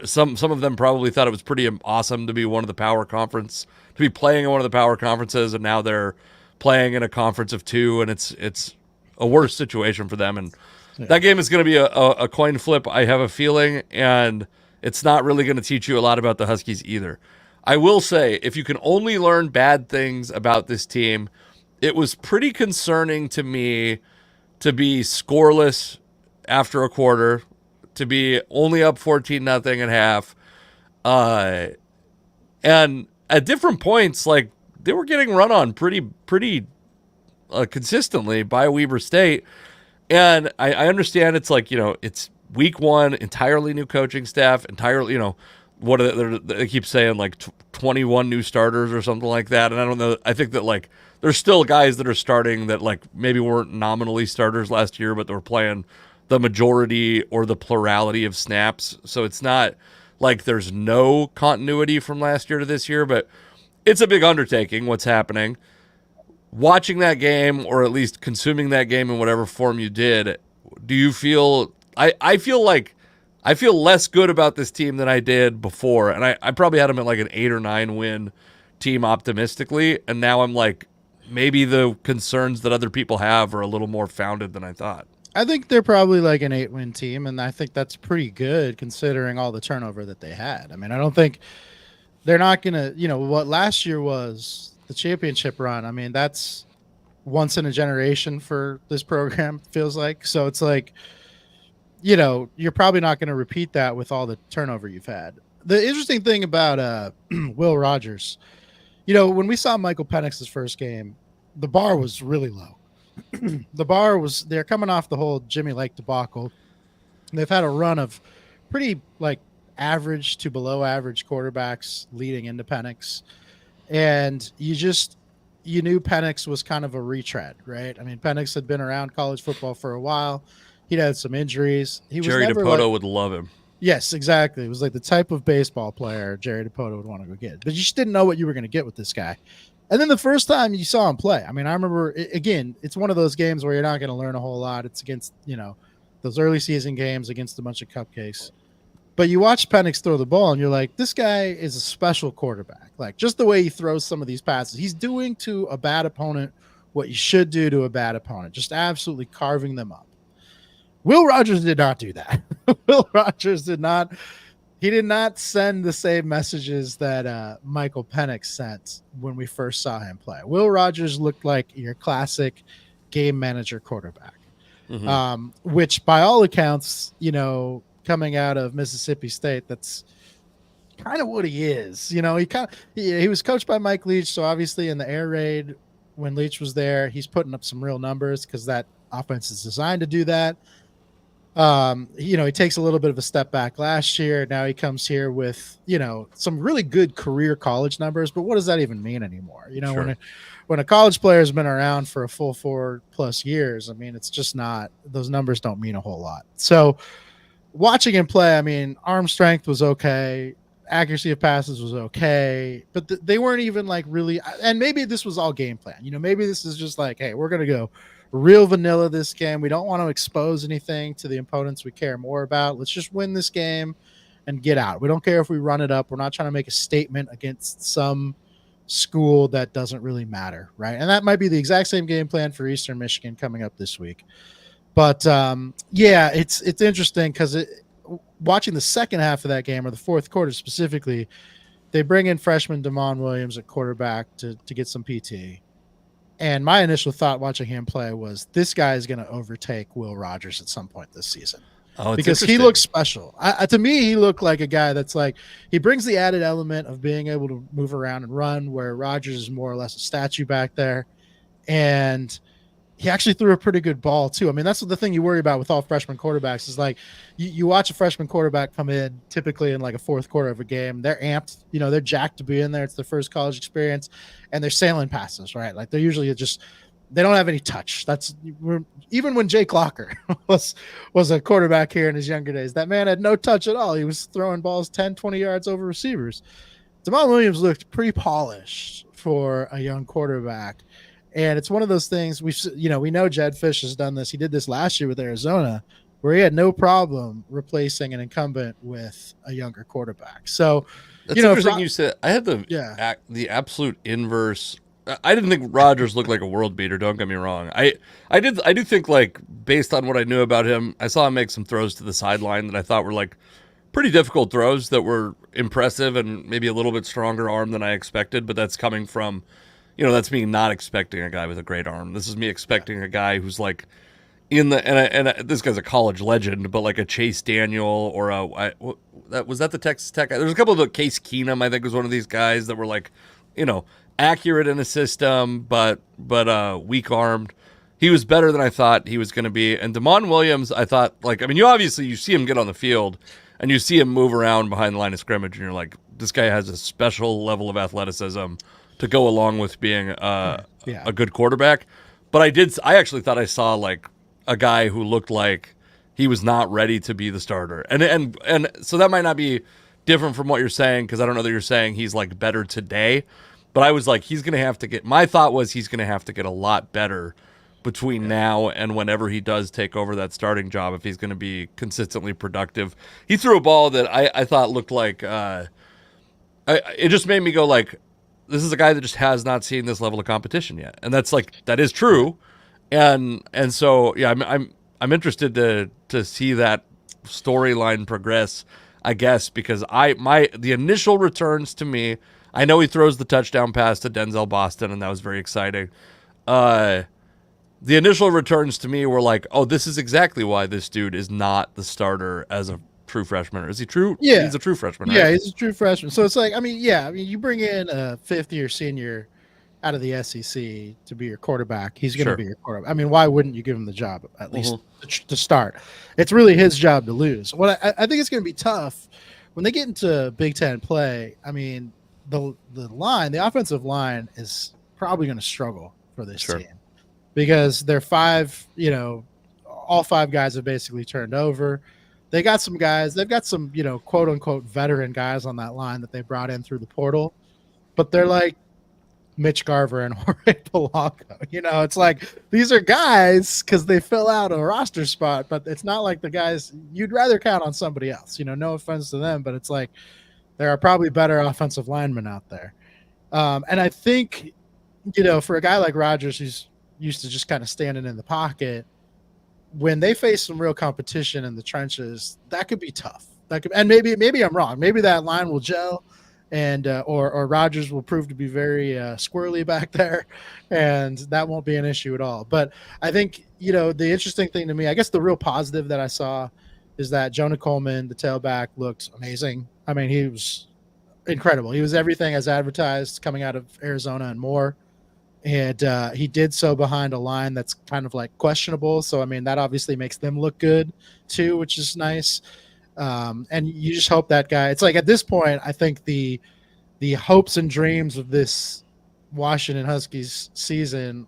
some of them probably thought it was pretty awesome to be playing in one of the power conferences, and now they're playing in a conference of two, and it's a worse situation for them. And that game is going to be a coin flip, I have a feeling, and it's not really going to teach you a lot about the Huskies either. I will say, if you can only learn bad things about this team, it was pretty concerning to me to be scoreless after a quarter, to be only up 14-0 at half. And at different points, like, they were getting run on pretty consistently by Weber State. And I understand it's like, it's week one, entirely new coaching staff, entirely, what are they keep saying like 21 new starters or something like that, and I don't know. I think that like there's still guys that are starting that like maybe weren't nominally starters last year, but they were playing the majority or the plurality of snaps. So it's not like there's no continuity from last year to this year, but it's a big undertaking what's happening. Watching that game, or at least consuming that game in whatever form you did, do you feel I feel like I feel less good about this team than I did before, and I probably had them at like an 8 or 9 win team optimistically, and now I'm like, maybe the concerns that other people have are a little more founded than I thought. I think they're probably like an 8-win team, and I think that's pretty good considering all the turnover that they had. I mean, I don't think they're not going to, what last year was the championship run. I mean, that's once in a generation for this program, feels like. So it's like, you're probably not going to repeat that with all the turnover you've had. The interesting thing about Will Rogers, when we saw Michael Penix's first game, the bar was really low. They're coming off the whole Jimmy Lake debacle. They've had a run of pretty like average to below average quarterbacks leading into Penix. And you knew Penix was kind of a retread, right? I mean, Penix had been around college football for a while. He'd had some injuries. Jerry Dipoto would love him. Yes, exactly. It was like the type of baseball player Jerry Dipoto would want to go get. But you just didn't know what you were going to get with this guy. And then the first time you saw him play, I mean, I remember, again, it's one of those games where you're not going to learn a whole lot. It's against, those early season games against a bunch of cupcakes. But you watch Penix throw the ball, and you're like, this guy is a special quarterback. Like, just the way he throws some of these passes. He's doing to a bad opponent what you should do to a bad opponent, just absolutely carving them up. Will Rogers did not do that. Will Rogers did not send the same messages that Michael Penix sent when we first saw him play. Will Rogers looked like your classic game manager quarterback, which by all accounts, coming out of Mississippi State, that's kind of what he is. He was coached by Mike Leach, so obviously in the air raid when Leach was there, he's putting up some real numbers because that offense is designed to do that. He takes a little bit of a step back last year. Now he comes here with, some really good career college numbers, but what does that even mean anymore? Sure. When a college player has been around for a full 4+ years, I mean, it's just not, those numbers don't mean a whole lot. So watching him play, I mean, arm strength was okay. Accuracy of passes was okay, but they weren't even like really, and maybe this was all game plan. Maybe this is just like, hey, we're going to go real vanilla this game. We don't want to expose anything to the opponents we care more about. Let's just win this game and get out. We don't care if we run it up. We're not trying to make a statement against some school that doesn't really matter, right? And that might be the exact same game plan for Eastern Michigan coming up this week. But it's interesting because watching the second half of that game, or the fourth quarter specifically, they bring in freshman Damon Williams at quarterback to get some PT. And my initial thought watching him play was, this guy is going to overtake Will Rogers at some point this season. Oh, because he looks special. To me, he looked like a guy that's like, he brings the added element of being able to move around and run, where Rogers is more or less a statue back there. And he actually threw a pretty good ball too. I mean, that's the thing you worry about with all freshman quarterbacks is like you watch a freshman quarterback come in typically in like a fourth quarter of a game. They're amped, they're jacked to be in there. It's their first college experience, and they're sailing passes, right? Like they're usually they don't have any touch. Even when Jake Locker was a quarterback here in his younger days, that man had no touch at all. He was throwing balls 10, 20 yards over receivers. Damon Williams looked pretty polished for a young quarterback. And it's one of those things we know Jed Fish has done this. He did this last year with Arizona, where he had no problem replacing an incumbent with a younger quarterback. So that's interesting. You said I had the absolute inverse. I didn't think Rodgers looked like a world beater. Don't get me wrong. I do think, like, based on what I knew about him, I saw him make some throws to the sideline that I thought were like pretty difficult throws that were impressive and maybe a little bit stronger arm than I expected. But that's coming from, that's me not expecting a guy with a great arm. This is me expecting a guy who's like this guy's a college legend, but like a Chase Daniel or was that the Texas Tech guy? There's a couple of the Case Keenum, I think, was one of these guys that were like, accurate in a system, but weak armed. He was better than I thought he was going to be. And Damon Williams, I thought, like, I mean, you see him get on the field, and you see him move around behind the line of scrimmage, and you're like, this guy has a special level of athleticism to go along with being a good quarterback. But I actually thought I saw like a guy who looked like he was not ready to be the starter, and so that might not be different from what you're saying, because I don't know that you're saying he's like better today, but I was like, my thought was he's gonna have to get a lot better between now and whenever he does take over that starting job if he's going to be consistently productive. He threw a ball that I thought looked like it just made me go like, this is a guy that just has not seen this level of competition yet, and that is true, and so yeah, I'm interested to see that storyline progress, I guess, because the initial returns to me, I know he throws the touchdown pass to Denzel Boston, and that was very exciting. The initial returns to me were like, oh, this is exactly why this dude is not the starter as a true freshman. Is he true? Yeah. He's a true freshman, right? Yeah, he's a true freshman. So it's like, I mean, you bring in a fifth-year senior out of the SEC to be your quarterback. He's going to be your quarterback. I mean, why wouldn't you give him the job, at least to start? It's really his job to lose. What I think it's going to be tough when they get into Big Ten play. I mean, the offensive line is probably going to struggle for this team, because they're all five guys have basically turned over. They've got some, quote unquote veteran guys on that line that they brought in through the portal, but they're like Mitch Garver and Jorge Polanco. It's like, these are guys because they fill out a roster spot, but it's not like the guys you'd rather count on somebody else. No offense to them, but it's like there are probably better offensive linemen out there. And I think, for a guy like Rodgers, who's used to just kind of standing in the pocket, when they face some real competition in the trenches, that could be tough. And maybe I'm wrong. Maybe that line will gel, and or Rodgers will prove to be very squirrely back there, and that won't be an issue at all. But I think, the interesting thing to me, I guess the real positive that I saw, is that Jonah Coleman, the tailback, looked amazing. I mean, he was incredible. He was everything as advertised coming out of Arizona and more. And he did so behind a line that's kind of like questionable. So, I mean, that obviously makes them look good too, which is nice. And you just hope that guy, it's like at this point, I think the hopes and dreams of this Washington Huskies season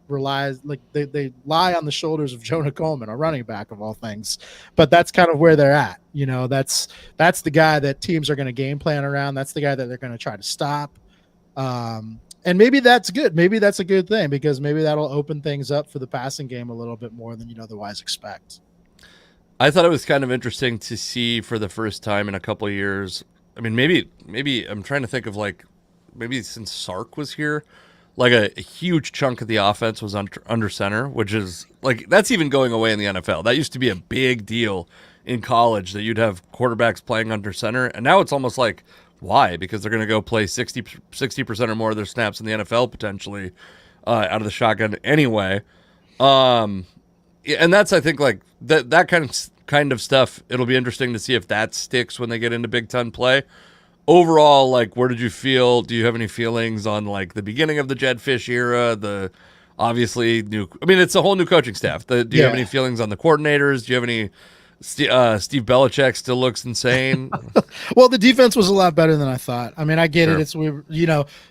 they lie on the shoulders of Jonah Coleman, a running back of all things. But that's kind of where they're at. That's the guy that teams are going to game plan around. That's the guy that they're going to try to stop. And maybe that's good. Maybe that's a good thing, because maybe that'll open things up for the passing game a little bit more than you'd otherwise expect. I thought it was kind of interesting to see for the first time in a couple of years. I mean, maybe I'm trying to think of maybe since Sark was here, like a huge chunk of the offense was under center, which is like, that's even going away in the NFL. That used to be a big deal in college, that you'd have quarterbacks playing under center. And now it's almost like, why? Because they're going to go play 60% or more of their snaps in the NFL potentially out of the shotgun anyway. And that's, I think, like that kind of stuff. It'll be interesting to see if that sticks when they get into Big Ten play. Overall, like, where did you feel? Do you have any feelings on like the beginning of the Jed Fish era? The obviously new. I mean, it's a whole new coaching staff. Do you have any feelings on the coordinators? Do you have any? Steve Belichick still looks insane. Well, the defense was a lot better than I thought. I mean, I get it. It's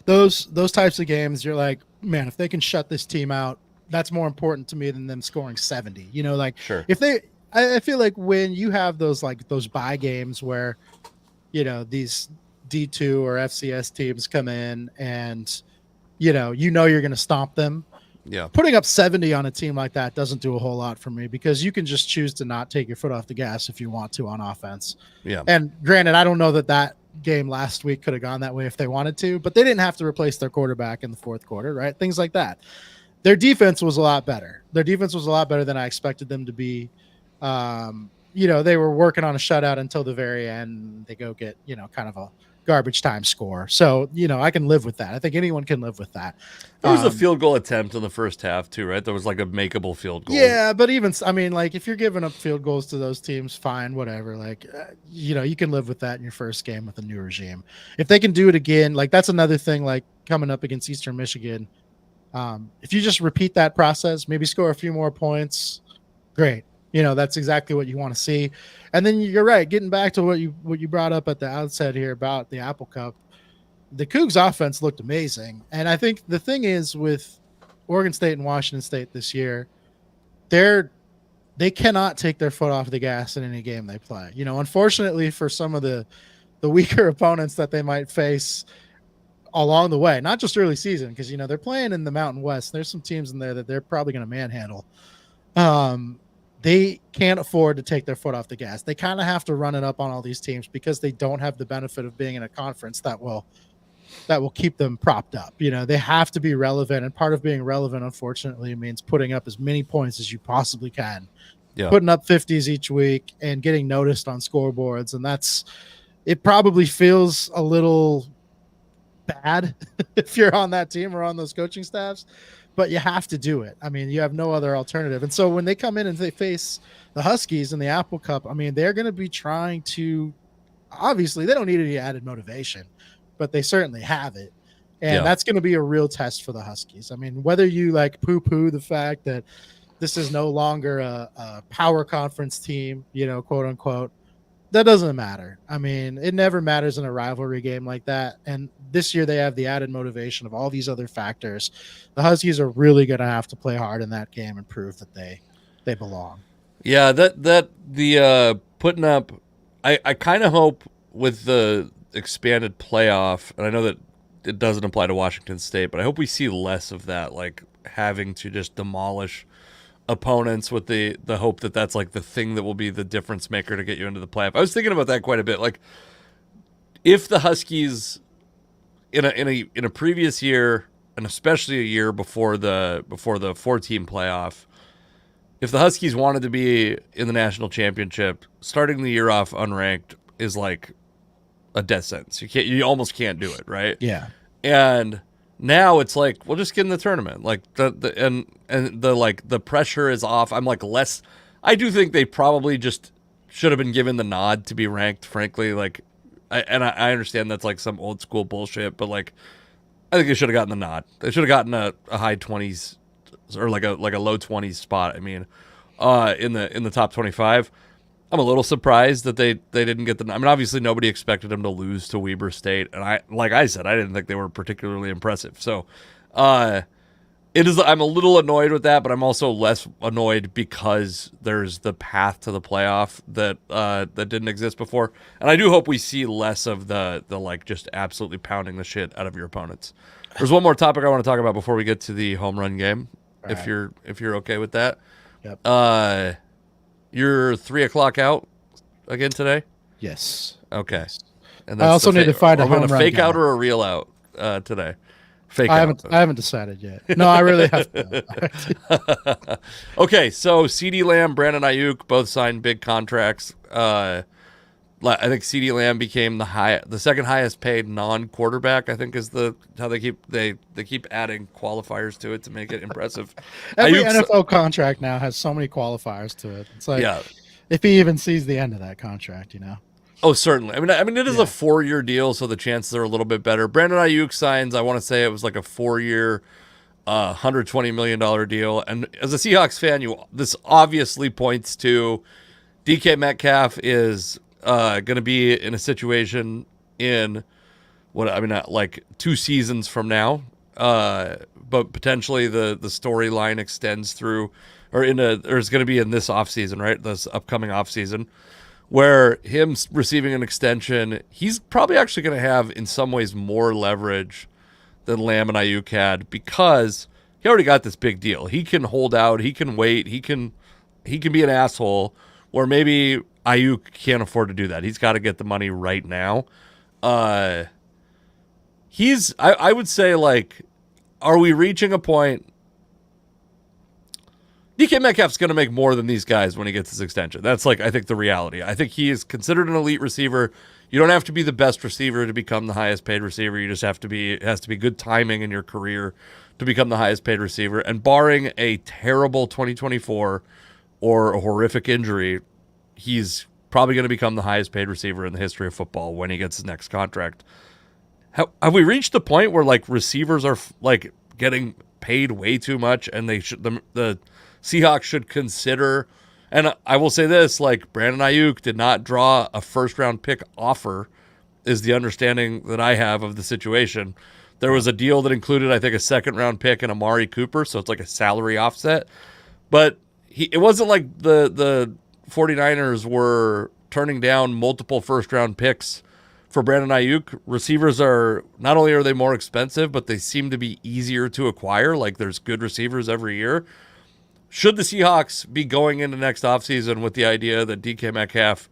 those types of games. You're like, man, if they can shut this team out, that's more important to me than them scoring 70. If I feel like when you have those bye games where, these D2 or FCS teams come in and, you're going to stomp them. Yeah, putting up 70 on a team like that doesn't do a whole lot for me, because you can just choose to not take your foot off the gas if you want to on offense. Yeah. And granted, I don't know that game last week could have gone that way if they wanted to, but they didn't have to replace their quarterback in the fourth quarter, right? Things like that. Their defense was a lot better. Their defense was a lot better than I expected them to be. They were working on a shutout until the very end. They go get, kind of a garbage time score. So, I can live with that. I think anyone can live with that. There was a field goal attempt in the first half too, right? There was like a makeable field goal. Yeah, but even, I mean, like, if you're giving up field goals to those teams, fine, whatever. Like, you can live with that in your first game with a new regime. If they can do it again, like, that's another thing, like coming up against Eastern Michigan. If you just repeat that process, maybe score a few more points, great. That's exactly what you want to see. And then you're right, getting back to what you brought up at the outset here about the Apple Cup. The Cougs offense looked amazing. And I think the thing is with Oregon State and Washington State this year, they cannot take their foot off the gas in any game they play. Unfortunately for some of the weaker opponents that they might face along the way, not just early season, because they're playing in the Mountain West. There's some teams in there that they're probably going to manhandle. They can't afford to take their foot off the gas. They kind of have to run it up on all these teams because they don't have the benefit of being in a conference that will keep them propped up. They have to be relevant, and part of being relevant, unfortunately, means putting up as many points as you possibly can. Yeah. Putting up 50s each week and getting noticed on scoreboards, and it probably feels a little bad if you're on that team or on those coaching staffs, but you have to do it. I mean, you have no other alternative. And so when they come in and they face the Huskies in the Apple Cup, I mean, they're going to be trying to, obviously they don't need any added motivation, but they certainly have it. And that's going to be a real test for the Huskies. I mean, whether you poo-poo the fact that this is no longer a power conference team, quote unquote, that doesn't matter. I mean, it never matters in a rivalry game like that. And this year they have the added motivation of all these other factors. The Huskies are really going to have to play hard in that game and prove that they belong. Yeah, the putting up, I kind of hope with the expanded playoff, and I know that it doesn't apply to Washington State, but I hope we see less of that, having to just demolish opponents with the hope that that's the thing that will be the difference maker to get you into the playoff. I was thinking about that quite a bit. If the Huskies in a previous year, and especially a year before the 4-team playoff, if the Huskies wanted to be in the national championship, starting the year off unranked is a death sentence. You almost can't do it, right? Yeah. And now it's we'll just get in the tournament. The pressure is off. I'm less. I do think they probably just should have been given the nod to be ranked. Frankly, I understand that's some old school bullshit, but I think they should have gotten the nod. They should have gotten a high 20s or a low 20s spot. I mean, in the top 25. I'm a little surprised that they didn't get the. I mean, obviously nobody expected them to lose to Weber State, and I said, I didn't think they were particularly impressive. So, it is. I'm a little annoyed with that, but I'm also less annoyed because there's the path to the playoff that didn't exist before, and I do hope we see less of the just absolutely pounding the shit out of your opponents. There's one more topic I want to talk about before we get to the home run game, if you're okay with that. Yep. You're 3 o'clock out again today? Yes. Okay. Yes. And I also need to find a home run. Fake out or a real out today? Fake out. I haven't decided yet. No, I really have to. Okay, so CeeDee Lamb, Brandon Ayuk, both signed big contracts. I think CeeDee Lamb became the second highest paid non-quarterback. I think is how they keep adding qualifiers to it to make it impressive. Every NFL contract now has so many qualifiers to it. It's if he even sees the end of that contract, Oh, certainly. I mean, it is a 4-year deal, so the chances are a little bit better. Brandon Ayuk signs. I want to say it was a 4-year, $120 million deal. And as a Seahawks fan, this obviously points to DK Metcalf is going to be in a situation in 2 seasons from now, but potentially the storyline extends through, or it's going to be in this offseason, right? This upcoming offseason, where him receiving an extension, he's probably actually going to have in some ways more leverage than Lamb and Ayuk had because he already got this big deal. He can hold out, he can wait, he can be an asshole, where maybe Ayuk can't afford to do that. He's got to get the money right now. I would say, are we reaching a point? DK Metcalf's going to make more than these guys when he gets his extension. That's I think the reality. I think he is considered an elite receiver. You don't have to be the best receiver to become the highest paid receiver. You just have to be, it has to be good timing in your career to become the highest paid receiver. And barring a terrible 2024 or a horrific injury, he's probably going to become the highest paid receiver in the history of football when he gets his next contract. Have we reached the point where receivers are getting paid way too much, and they should the Seahawks should consider, And I will say this, like, Brandon Ayuk did not draw a first-round pick offer, is the understanding that I have of the situation. There was a deal that included, I think, a second-round pick and Amari Cooper, so it's like a salary offset. But it wasn't like the 49ers were turning down multiple first-round picks for Brandon Ayuk. Receivers are, not only are they more expensive, but they seem to be easier to acquire. Like, there's good receivers every year. Should the Seahawks be going into next offseason with the idea that DK Metcalf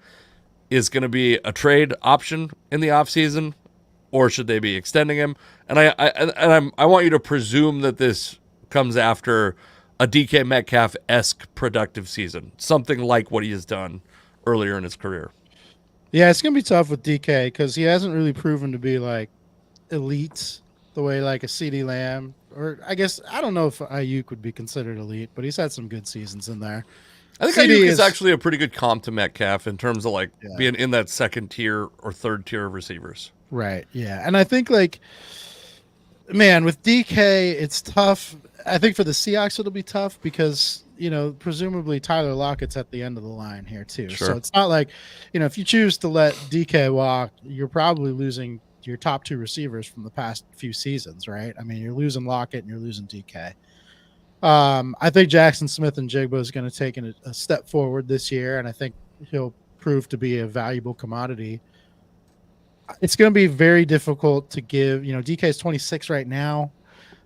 is going to be a trade option in the offseason, or should they be extending him? And I want you to presume that this comes after a DK Metcalf-esque productive season, something like what he has done earlier in his career. Yeah, it's going to be tough with DK because he hasn't really proven to be like elite the way like a CeeDee Lamb, or I guess, I don't know if Ayuk would be considered elite, but he's had some good seasons in there. I think Ayuk is actually a pretty good comp to Metcalf in terms of like being in that second tier or third tier of receivers. Right, yeah. And I think like, man, with DK, it's tough. I think for the Seahawks, it'll be tough because, presumably Tyler Lockett's at the end of the line here too. Sure. So it's not like, if you choose to let DK walk, you're probably losing your top two receivers from the past few seasons, right? I mean, you're losing Lockett and you're losing DK. I think Jackson Smith and Jigba is going to take a step forward this year, and I think he'll prove to be a valuable commodity. It's going to be very difficult to give, DK is 26 right now,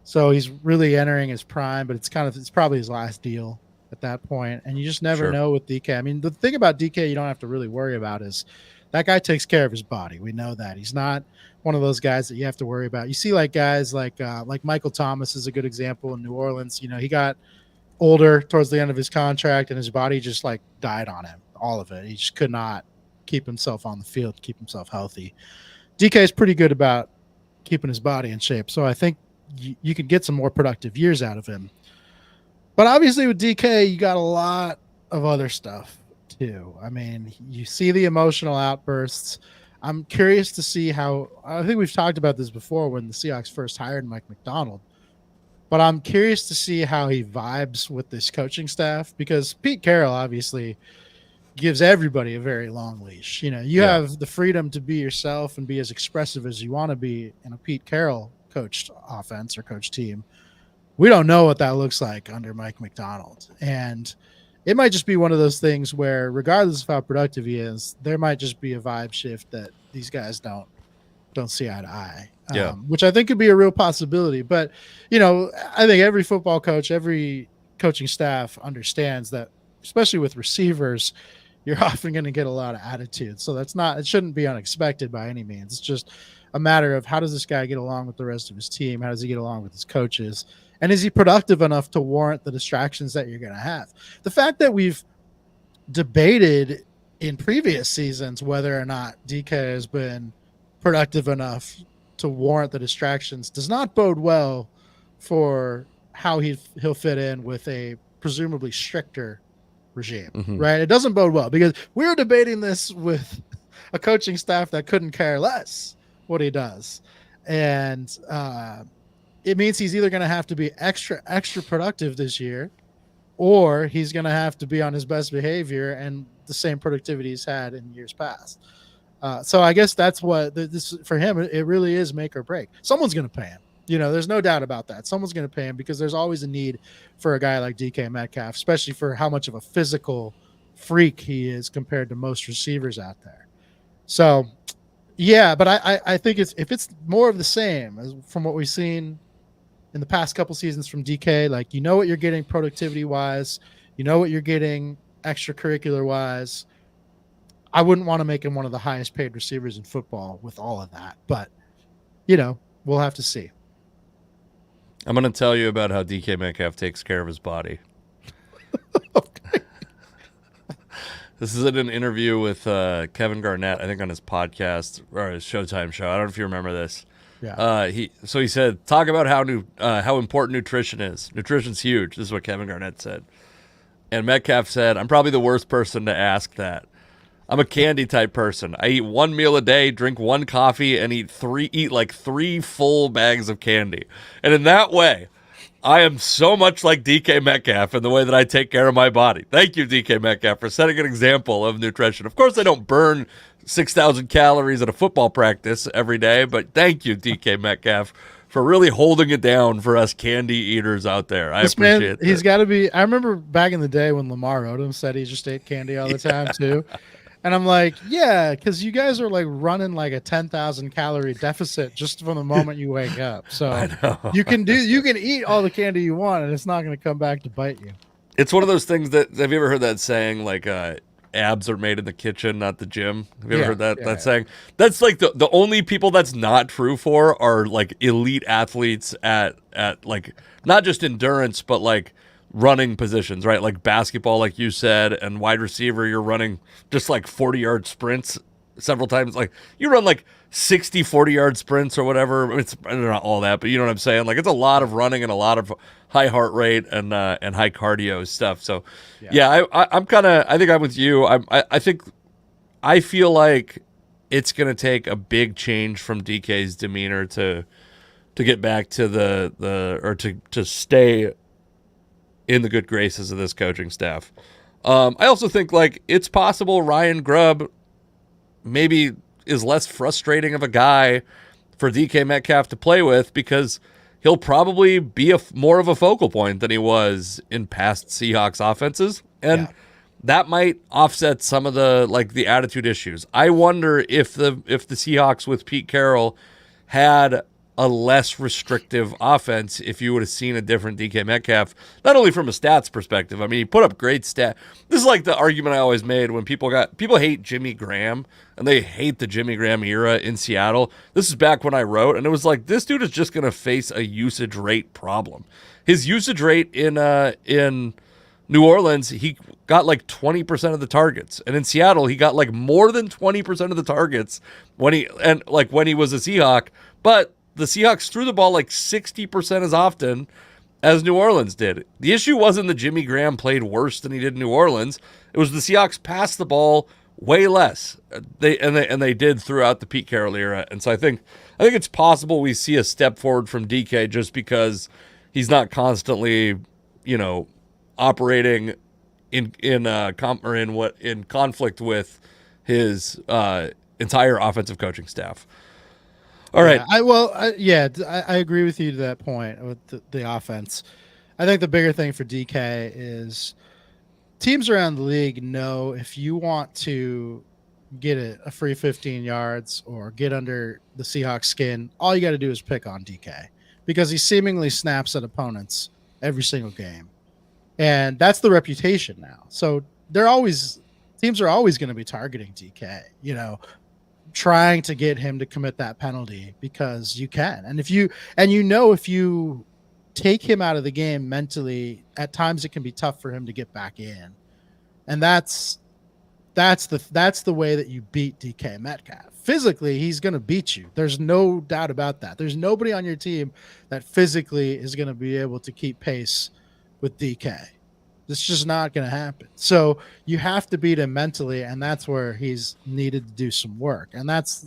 so he's really entering his prime, but it's probably his last deal at that point, and you just never know with DK. I mean, the thing about DK you don't have to really worry about is that guy takes care of his body. We know that. He's not one of those guys that you have to worry about. You see like guys like Michael Thomas is a good example in New Orleans. He got older towards the end of his contract and his body just like died on him, all of it. He just could not keep himself on the field, keep himself healthy. DK is pretty good about keeping his body in shape. So I think you could get some more productive years out of him. But obviously with DK, you got a lot of other stuff too. I mean, you see the emotional outbursts. I'm curious to see how, I think we've talked about this before when the Seahawks first hired Mike Macdonald, but I'm curious to see how he vibes with this coaching staff, because Pete Carroll obviously gives everybody a very long leash. You have the freedom to be yourself and be as expressive as you want to be in a Pete Carroll coached offense or coach team. We don't know what that looks like under Mike Macdonald. And it might just be one of those things where, regardless of how productive he is, there might just be a vibe shift that these guys don't see eye to eye, which I think could be a real possibility. But, I think every football coach, every coaching staff understands that, especially with receivers, you're often going to get a lot of attitude. So it shouldn't be unexpected by any means. It's just a matter of how does this guy get along with the rest of his team? How does he get along with his coaches? And is he productive enough to warrant the distractions that you're going to have? The fact that we've debated in previous seasons whether or not DK has been productive enough to warrant the distractions does not bode well for how he'll fit in with a presumably stricter regime, right? It doesn't bode well, because we were debating this with a coaching staff that couldn't care less what he does. And it means he's either going to have to be extra productive this year, or he's going to have to be on his best behavior and the same productivity he's had in years past. So I guess that's what this for him. It really is make or break. Someone's going to pay him. There's no doubt about that. Someone's going to pay him, because there's always a need for a guy like DK Metcalf, especially for how much of a physical freak he is compared to most receivers out there. So, yeah, but I think if it's more of the same as from what we've seen in the past couple seasons from DK, like, what you're getting productivity wise, what you're getting extracurricular wise, I wouldn't want to make him one of the highest paid receivers in football with all of that, but we'll have to see. I'm going to tell you about how DK Metcalf takes care of his body. Okay. This is in an interview with Kevin Garnett, I think on his podcast or his Showtime show. I don't know if you remember this. Yeah. He said, talk about how important nutrition is. Nutrition's huge. This is what Kevin Garnett said. And Metcalf said, I'm probably the worst person to ask that. I'm a candy type person. I eat one meal a day, drink one coffee, and eat like three full bags of candy. And in that way, I am so much like DK Metcalf in the way that I take care of my body. Thank you, DK Metcalf, for setting an example of nutrition. Of course, I don't burn 6,000 calories at a football practice every day, but thank you, DK Metcalf, for really holding it down for us candy eaters out there. I appreciate it. He's got to be. I remember back in the day when Lamar Odom said he just ate candy all the time too. And I'm like, yeah, because you guys are like running like a 10,000 calorie deficit just from the moment you wake up. So you can eat all the candy you want, and it's not going to come back to bite you. It's one of those things that, have you ever heard that saying, like, abs are made in the kitchen, not the gym? Have you ever heard that saying? That's like the only people that's not true for are like elite athletes at like not just endurance, but like running positions, right? Like basketball, like you said, and wide receiver, you're running just like 40-yard sprints several times. Like you run like 60 40-yard sprints or whatever. It's not all that, but you know what I'm saying? Like it's a lot of running and a lot of high heart rate and high cardio stuff. So I'm kind of, I think I'm with you. I feel like it's going to take a big change from DK's demeanor to get back to to stay in the good graces of this coaching staff. I also think like it's possible Ryan Grubb maybe is less frustrating of a guy for DK Metcalf to play with because he'll probably be more of a focal point than he was in past Seahawks offenses. And that might offset some of the attitude issues. I wonder if the Seahawks with Pete Carroll had a less restrictive offense if you would have seen a different DK Metcalf, not only from a stats perspective. I mean, he put up great stats. This is like the argument I always made when people hate Jimmy Graham and they hate the Jimmy Graham era in Seattle. This is back when I wrote, and it was like, this dude is just going to face a usage rate problem. His usage rate in New Orleans, he got like 20% of the targets. And in Seattle, he got like more than 20% of the targets when he was a Seahawk. But the Seahawks threw the ball like 60% as often as New Orleans did. The issue wasn't that Jimmy Graham played worse than he did in New Orleans. It was the Seahawks passed the ball way less. They did throughout the Pete Carroll era. And so I think it's possible we see a step forward from DK just because he's not constantly, operating in conflict with his entire offensive coaching staff. All right. I agree with you to that point with the offense. I think the bigger thing for DK is teams around the league know if you want to get a free 15 yards or get under the Seahawks skin, all you got to do is pick on DK because he seemingly snaps at opponents every single game. And that's the reputation now. So teams are always going to be targeting DK, trying to get him to commit that penalty because you can. And if you take him out of the game mentally, at times it can be tough for him to get back in. And that's the way that you beat DK Metcalf. Physically, he's going to beat you. There's no doubt about that. There's nobody on your team that physically is going to be able to keep pace with DK. It's just not going to happen. So you have to beat him mentally, and that's where he's needed to do some work. And that's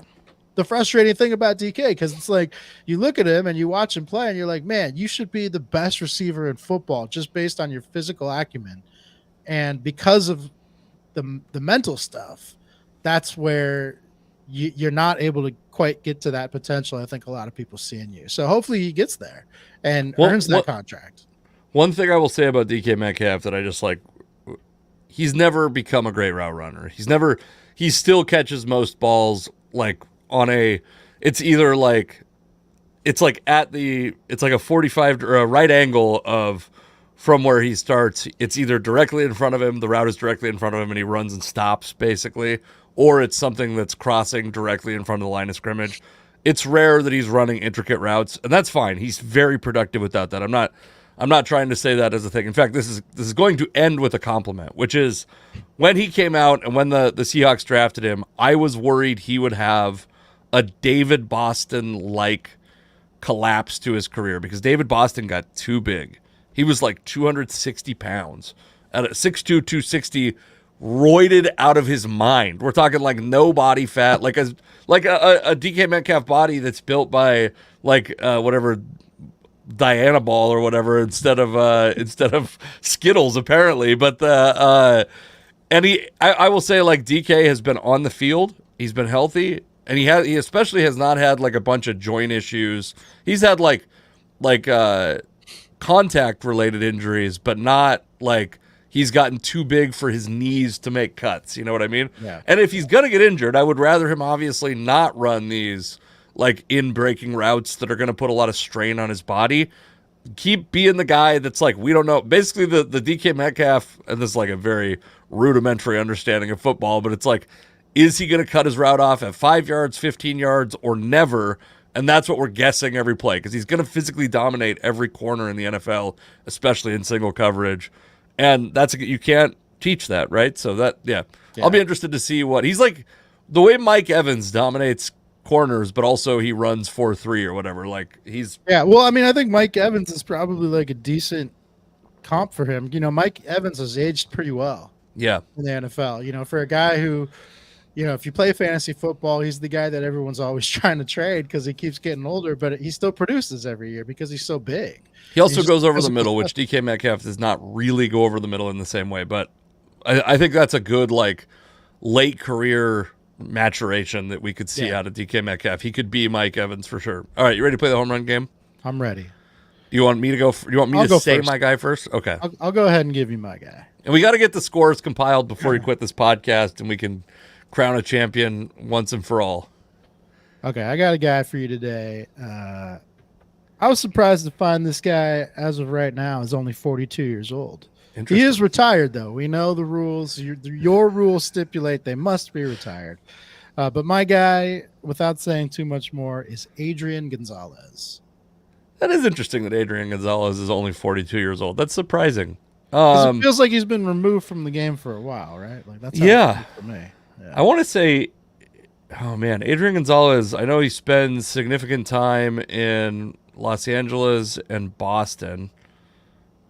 the frustrating thing about DK, because it's like you look at him and you watch him play, and you're like, man, you should be the best receiver in football just based on your physical acumen. And because of the mental stuff, that's where you're not able to quite get to that potential I think a lot of people see in you. So hopefully he gets there and earns that contract. One thing I will say about DK Metcalf that I just like, he's never become a great route runner. He still catches most balls like it's like a 45 or a right angle of from where he starts. It's either directly in front of him, the route is directly in front of him and he runs and stops basically, or it's something that's crossing directly in front of the line of scrimmage. It's rare that he's running intricate routes, and that's fine. He's very productive without that. I'm not trying to say that as a thing. In fact, this is going to end with a compliment, which is when he came out and when the Seahawks drafted him, I was worried he would have a David Boston-like collapse to his career because David Boston got too big. He was like 260 pounds at a 6'2", 260, roided out of his mind. We're talking like no body fat, like a DK Metcalf body that's built by whatever Diana ball or whatever instead of Skittles apparently. But I will say, like, DK has been on the field. He's been healthy, and he especially has not had like a bunch of joint issues. He's had like contact related injuries, but not like he's gotten too big for his knees to make cuts. You know what I mean? Yeah. And if he's gonna get injured, I would rather him obviously not run these like in breaking routes that are gonna put a lot of strain on his body. Keep being the guy that's like, we don't know. Basically, the DK Metcalf, and this is like a very rudimentary understanding of football, but it's like, is he going to cut his route off at 5 yards, 15 yards, or never? And that's what we're guessing every play, because he's going to physically dominate every corner in the NFL, especially in single coverage. And you can't teach that, right? So yeah. I'll be interested to see what he's like. The way Mike Evans dominates corners, but also he runs 4.3 or whatever. Like well, I mean, I think Mike Evans is probably like a decent comp for him. You know, Mike Evans has aged pretty well. Yeah. In the NFL, you know, for a guy who, you know, if you play fantasy football, he's the guy that everyone's always trying to trade because he keeps getting older, but he still produces every year because he's so big. He also goes over the middle, which DK Metcalf does not really go over the middle in the same way. But I think that's a good, like, late career maturation that we could see out of DK Metcalf. He could be Mike Evans for sure. All right, you ready to play the home run game? I'm ready. You want me to go? You want me to say my guy first? Okay. I'll go ahead and give you my guy. And we got to get the scores compiled before you quit this podcast, and we can crown a champion once and for all. Okay, I got a guy for you today. I was surprised to find this guy, as of right now, is only 42 years old. He is retired, though. We know the rules. Your rules stipulate they must be retired. But my guy, without saying too much more, is Adrian Gonzalez. That is interesting that Adrian Gonzalez is only 42 years old. That's surprising. It feels like he's been removed from the game for a while, right? Like that's how it feels for me. Yeah. I want to say, oh man, Adrian Gonzalez. I know he spends significant time in Los Angeles and Boston.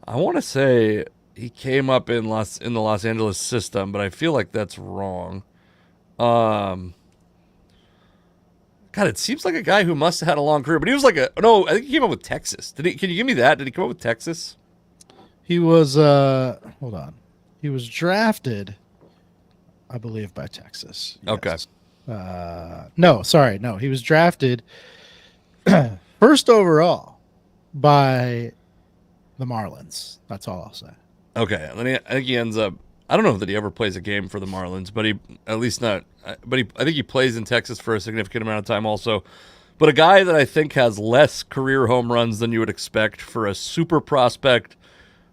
I want to say he came up in the Los Angeles system, but I feel like that's wrong. God, it seems like a guy who must have had a long career, but he was like I think he came up with Texas. Can you give me that? Did he come up with Texas? He was hold on. He was drafted, I believe, by Texas. Yes. Okay. No. He was drafted first overall by the Marlins. That's all I'll say. Okay. I think he ends up. I don't know that he ever plays a game for the Marlins, but I think he plays in Texas for a significant amount of time also. But a guy that I think has less career home runs than you would expect for a super prospect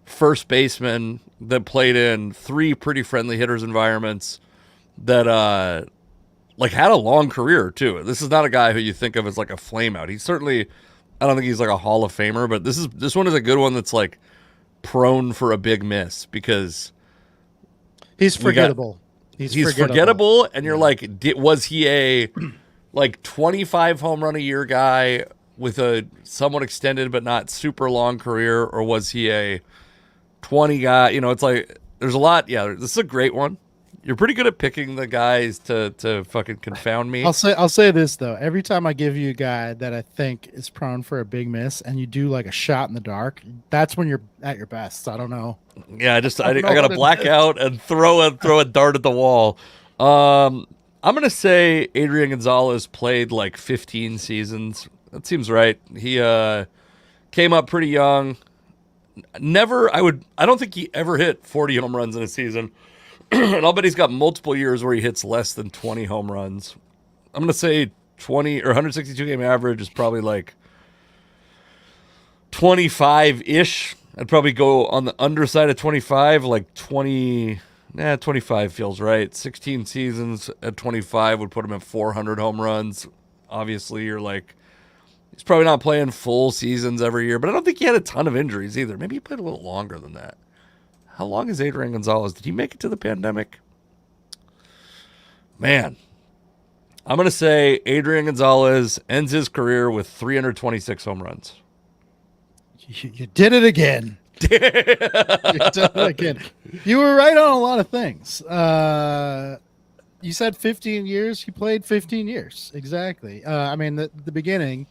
first baseman that played in 3 pretty friendly hitters environments that like had a long career too. This is not a guy who you think of as like a flameout. He's certainly, I don't think he's like a Hall of Famer, but this one is a good one that's like prone for a big miss because he's forgettable. He's forgettable, and you're like, was he a like 25 home run a year guy with a somewhat extended but not super long career, or was he a 20 guy? You know, it's like there's a lot. Yeah, this is a great one. You're pretty good at picking the guys to fucking confound me. I'll say this though. Every time I give you a guy that I think is prone for a big miss, and you do like a shot in the dark, that's when you're at your best. I don't know. Yeah, I got to black out and throw a dart at the wall. I'm gonna say Adrian Gonzalez played like 15 seasons. That seems right. He came up pretty young. I don't think he ever hit 40 home runs in a season. And I'll bet he's got multiple years where he hits less than 20 home runs. I'm going to say 20 or 162 game average is probably like 25-ish. I'd probably go on the underside of 25, like 25 feels right. 16 seasons at 25 would put him at 400 home runs. Obviously, you're like, he's probably not playing full seasons every year, but I don't think he had a ton of injuries either. Maybe he played a little longer than that. How long is Adrian Gonzalez? Did he make it to the pandemic? Man, I'm going to say Adrian Gonzalez ends his career with 326 home runs. You did it again. You did it again. You were right on a lot of things. You said 15 years. He played 15 years. Exactly. I mean, the beginning,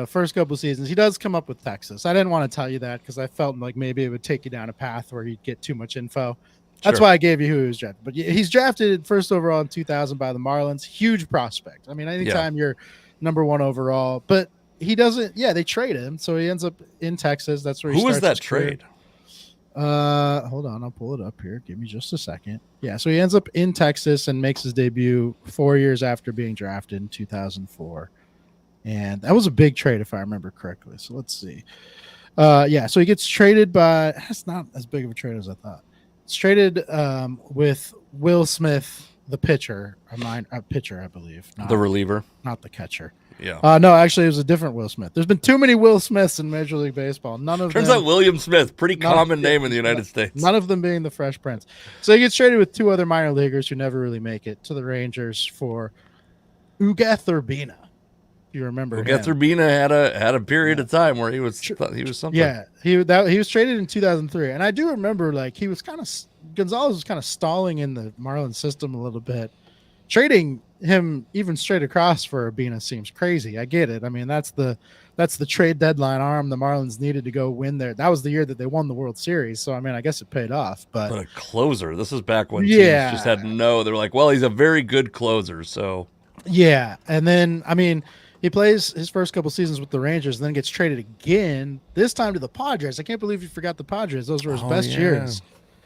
first couple seasons, he does come up with Texas. I didn't want to tell you that because I felt like maybe it would take you down a path where you'd get too much info. That's why I gave you who he was drafted. But he's drafted first overall in 2000 by the Marlins. Huge prospect. I mean, anytime you're number 1 overall, but he doesn't. Yeah, they trade him, so he ends up in Texas. That's where he starts. Who was that trade? Hold on, I'll pull it up here. Give me just a second. Yeah, so he ends up in Texas and makes his debut 4 years after being drafted in 2004. And that was a big trade, if I remember correctly. So let's see. So he gets traded by. That's not as big of a trade as I thought. It's traded with Will Smith, the pitcher, pitcher, I believe. The reliever, not the catcher. Yeah. No, actually, it was a different Will Smith. There's been too many Will Smiths in Major League Baseball. Turns out William Smith, pretty common name in the United States. None of them being the Fresh Prince. So he gets traded with 2 other minor leaguers who never really make it to the Rangers for Ugueth Urbina. You remember Ugueth Urbina had a period of time where he was something. Yeah, he was traded in 2003, and I do remember Gonzalez was kind of stalling in the Marlins system a little bit. Trading him even straight across for Urbina seems crazy. I get it. I mean, that's the trade deadline arm the Marlins needed to go win there. That was the year that they won the World Series, so I mean, I guess it paid off. But a closer. This is back when teams just had they're like, well, he's a very good closer, so yeah. And then I mean, he plays his first couple seasons with the Rangers, and then gets traded again. This time to the Padres. I can't believe you forgot the Padres. Those were his best years.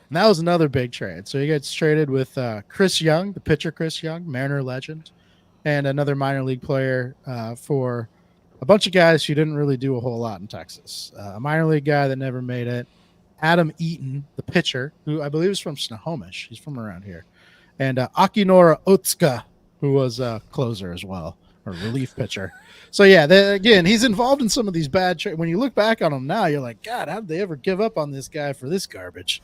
And that was another big trade. So he gets traded with Chris Young, the pitcher Chris Young, Mariner legend, and another minor league player for a bunch of guys who didn't really do a whole lot in Texas. A minor league guy that never made it, Adam Eaton, the pitcher, who I believe is from Snohomish. He's from around here. And Akinora Otsuka, who was a closer as well, or relief pitcher. So, yeah, again, he's involved in some of these bad trades. When you look back on him now, you're like, God, how did they ever give up on this guy for this garbage?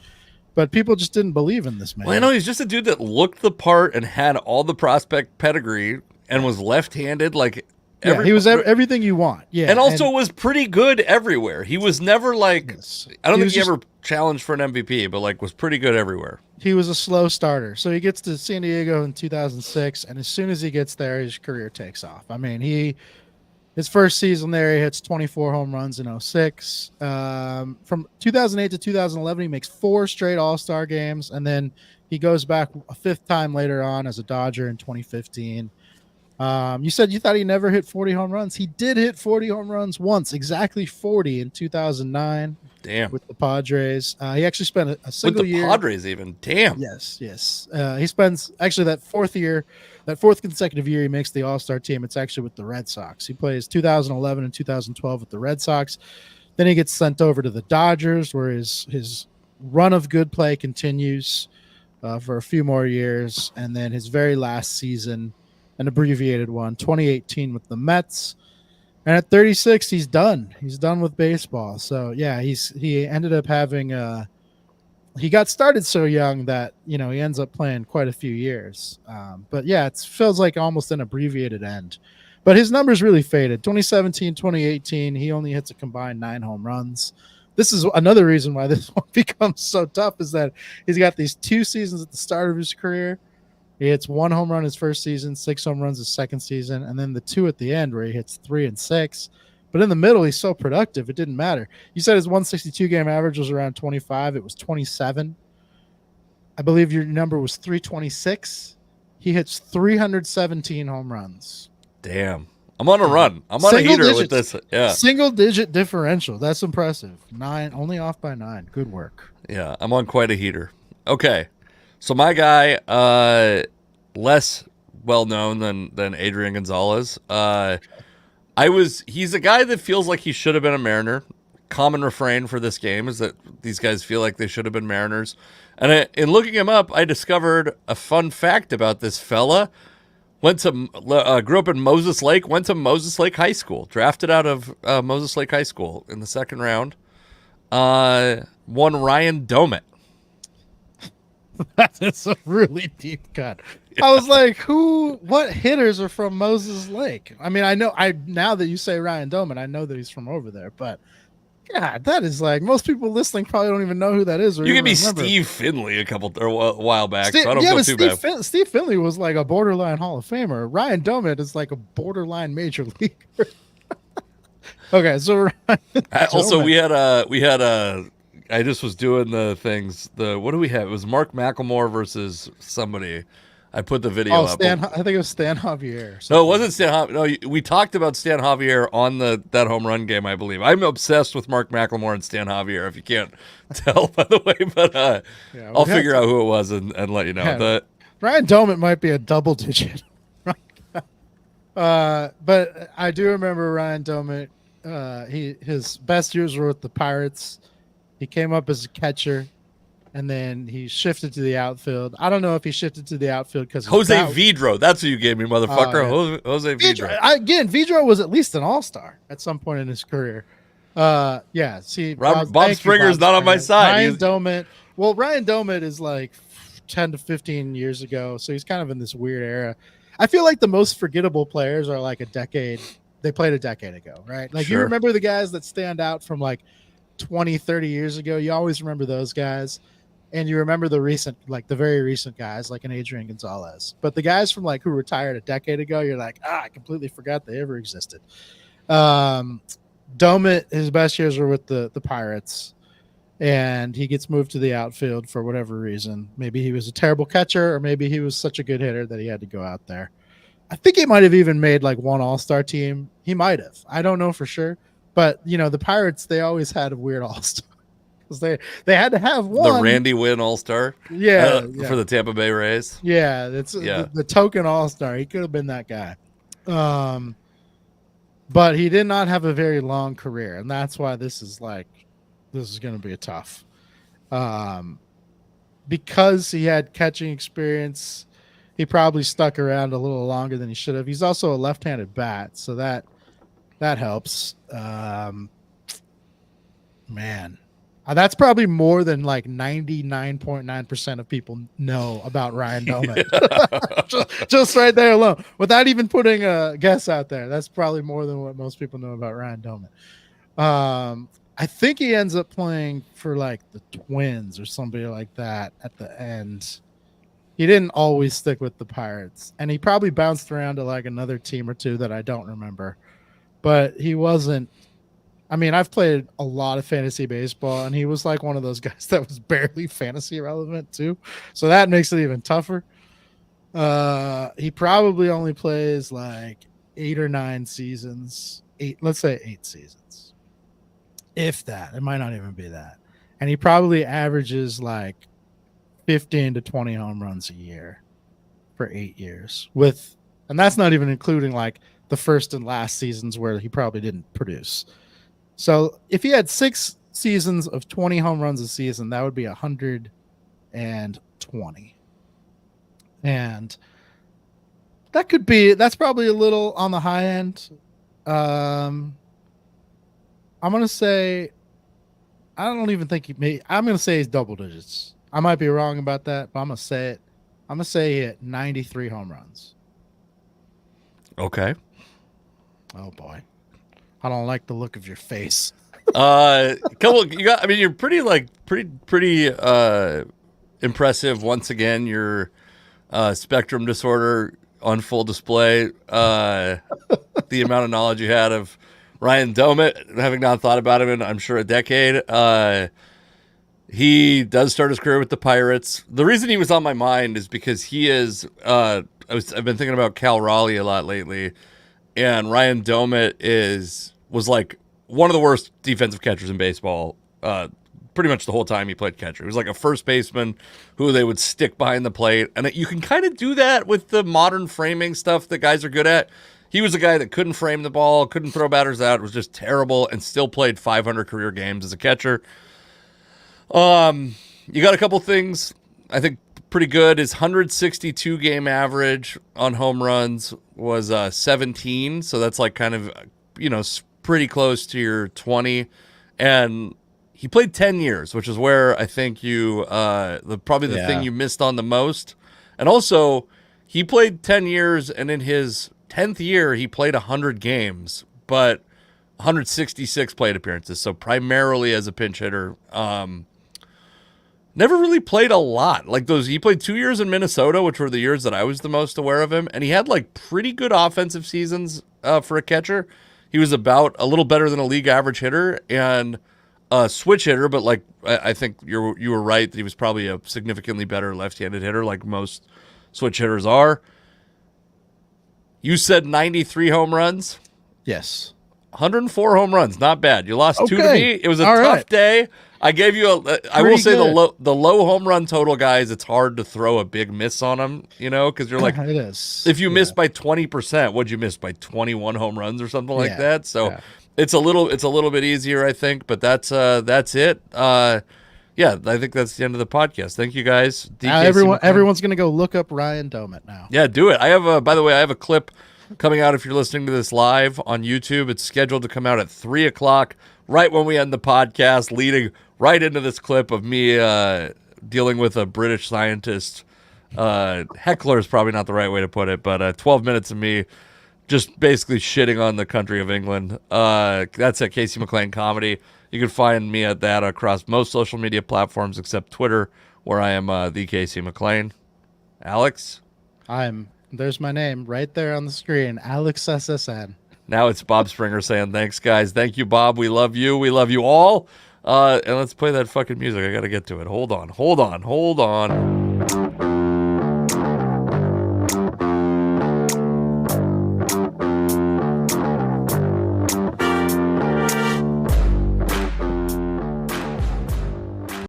But people just didn't believe in this man. Well, I know he's just a dude that looked the part and had all the prospect pedigree and was left-handed. He was everything you want. Yeah, and also was pretty good everywhere. He was never I don't think he ever challenged for an MVP, but was pretty good everywhere. He was a slow starter. So he gets to San Diego in 2006, and as soon as he gets there, his career takes off. I mean, his first season there, he hits 24 home runs in 06. From 2008 to 2011, he makes 4 straight All-Star games, and then he goes back a 5th time later on as a Dodger in 2015. You said you thought he never hit 40 home runs. He did hit 40 home runs once, exactly 40 in 2009. Damn. With the Padres. He actually spent a single year. With the Padres even. Damn. Yes. He spends actually that 4th consecutive year he makes the All-Star team. It's actually with the Red Sox. He plays 2011 and 2012 with the Red Sox. Then he gets sent over to the Dodgers, where his run of good play continues for a few more years. And then his very last season, an abbreviated one, 2018 with the Mets. And at 36, he's done. He's done with baseball. So, yeah, he ended up having he got started so young that, he ends up playing quite a few years. But, yeah, it feels like almost an abbreviated end. But his numbers really faded. 2017, 2018, he only hits a combined 9 home runs. This is another reason why this one becomes so tough, is that he's got these 2 seasons at the start of his career. He hits 1 home run his first season, 6 home runs his second season, and then the 2 at the end where he hits 3 and 6. But in the middle, he's so productive, it didn't matter. You said his 162 game average was around 25. It was 27. I believe your number was 326. He hits 317 home runs. Damn. I'm on a run. I'm on a heater with this. Yeah. Single-digit differential. That's impressive. 9, only off by 9. Good work. Yeah, I'm on quite a heater. Okay. So my guy, less well-known than Adrian Gonzalez. He's a guy that feels like he should have been a Mariner. Common refrain for this game is that these guys feel like they should have been Mariners. And in looking him up, I discovered a fun fact about this fella. Grew up in Moses Lake, went to Moses Lake High School, drafted out of Moses Lake High School in the 2nd round. Won Ryan Domet. That's a really deep cut. I was like, what hitters are from Moses Lake? I mean, now that you say Ryan Doman, I know that he's from over there, but God, that is most people listening probably don't even know who that is. You give me Steve Finley a while back, so I don't feel too bad. Steve Finley was a borderline Hall of Famer. Ryan Doman is a borderline major leaguer. Okay, so Also we had I just was doing the things. What do we have? It was Mark McLemore versus somebody. I put the video up. I think it was Stan Javier. No, it wasn't Stan Javier. No, we talked about Stan Javier on that home run game, I believe. I'm obsessed with Mark McLemore and Stan Javier, if you can't tell, by the way. But I'll figure out who it was and let you know. Yeah, Ryan Doumit might be a double digit. But I do remember Ryan Doumit. His best years were with the Pirates. He came up as a catcher, and then he shifted to the outfield. I don't know if he shifted to the outfield because Jose Vidro. That's who you gave me, motherfucker. Yeah. Jose Vidro. Again, Vidro was at least an all-star at some point in his career. Yeah. See, Bob Springer's not on my side. Ryan Doumit. Well, Ryan Doumit is like 10 to 15 years ago, so he's kind of in this weird era. I feel like the most forgettable players are like they played a decade ago, right? Like you remember the guys that stand out from like 20, 30 years ago. You always remember those guys. And you remember the very recent guys like an Adrian Gonzalez. But the guys from like who retired a decade ago, you're like, I completely forgot they ever existed. Doumit, his best years were with the Pirates. And he gets moved to the outfield for whatever reason. Maybe he was a terrible catcher, or maybe he was such a good hitter that he had to go out there. I think he might have even made like one all-star team. He might have. I don't know for sure. But, the Pirates, they always had a weird all-star. Because they had to have one. The Randy Wynn all-star? Yeah. For the Tampa Bay Rays? Yeah. The token all-star. He could have been that guy. But he did not have a very long career. And that's why this is going to be a tough. Because he had catching experience, he probably stuck around a little longer than he should have. He's also a left-handed bat, so that helps. Man, that's probably more than like 99.9% of people know about Ryan Doumit. Yeah. just right there alone, without even putting a guess out there. That's probably more than what most people know about Ryan Doumit. I think he ends up playing for like the Twins or somebody like that at the end. He didn't always stick with the Pirates, and he probably bounced around to like another team or two that I don't remember. But he wasn't. I mean, I've played a lot of fantasy baseball, and he was like one of those guys that was barely fantasy relevant too. So that makes it even tougher. He probably only plays like 8 or 9 seasons. Let's say 8 seasons. If that. It might not even be that. And he probably averages like 15 to 20 home runs a year for 8 years. And that's not even including like the first and last seasons where he probably didn't produce. So if he had 6 seasons of 20 home runs a season, that would be 120. And that's probably a little on the high end. I'm going to say, I don't even think I'm going to say he's double digits. I might be wrong about that, but I'm going to say it. I'm going to say he hit 93 home runs. Okay. Oh boy. I don't like the look of your face. You're pretty impressive. Once again, your spectrum disorder on full display. The amount of knowledge you had of Ryan Doumit, having not thought about him in, I'm sure, a decade. He does start his career with the Pirates. The reason he was on my mind is because he is. I've been thinking about Cal Raleigh a lot lately, and Ryan Doumit was like one of the worst defensive catchers in baseball. Pretty much the whole time he played catcher. He was like a first baseman who they would stick behind the plate, and you can kind of do that with the modern framing stuff that guys are good at. He was a guy that couldn't frame the ball, couldn't throw batters out, was just terrible, and still played 500 career games as a catcher. You got a couple things I think pretty good. His 162 game average on home runs was 17, so that's like kind of pretty close to your 20. And he played 10 years, which is where I think you the thing you missed on the most. And also, he played 10 years, and in his 10th year, he played 100 games, but 166 plate appearances, so primarily as a pinch hitter. Never really played a lot. He played 2 years in Minnesota, which were the years that I was the most aware of him, and he had like pretty good offensive seasons for a catcher. he was about a little better than a league average hitter and a switch hitter, but like I think you were right that he was probably a significantly better left-handed hitter, like most switch hitters are. You said 93 home runs. Yes. 104 home runs, not bad. You lost 2 to me. It was a All tough right. day. I gave you I will say good. the low home run total, guys. It's hard to throw a big miss on them, because you're like, it is. if you miss by 20%, what'd you miss by 21 home runs or something like that? So it's a little bit easier, I think. But that's it. I think that's the end of the podcast. Thank you guys. Everyone's gonna go look up Ryan Domit now. Yeah, do it. By the way, I have a clip coming out if you're listening to this live on YouTube. It's scheduled to come out at 3:00, right when we end the podcast, leading right into this clip of me dealing with a British scientist. Heckler is probably not the right way to put it, but 12 minutes of me just basically shitting on the country of England. That's at Casey McLean Comedy. You can find me at that across most social media platforms except Twitter, where I am the Casey McLean. Alex? There's my name right there on the screen, Alex SSN. Now it's Bob Springer saying, thanks, guys. Thank you, Bob. We love you. We love you all. And let's play that fucking music. I got to get to it. Hold on.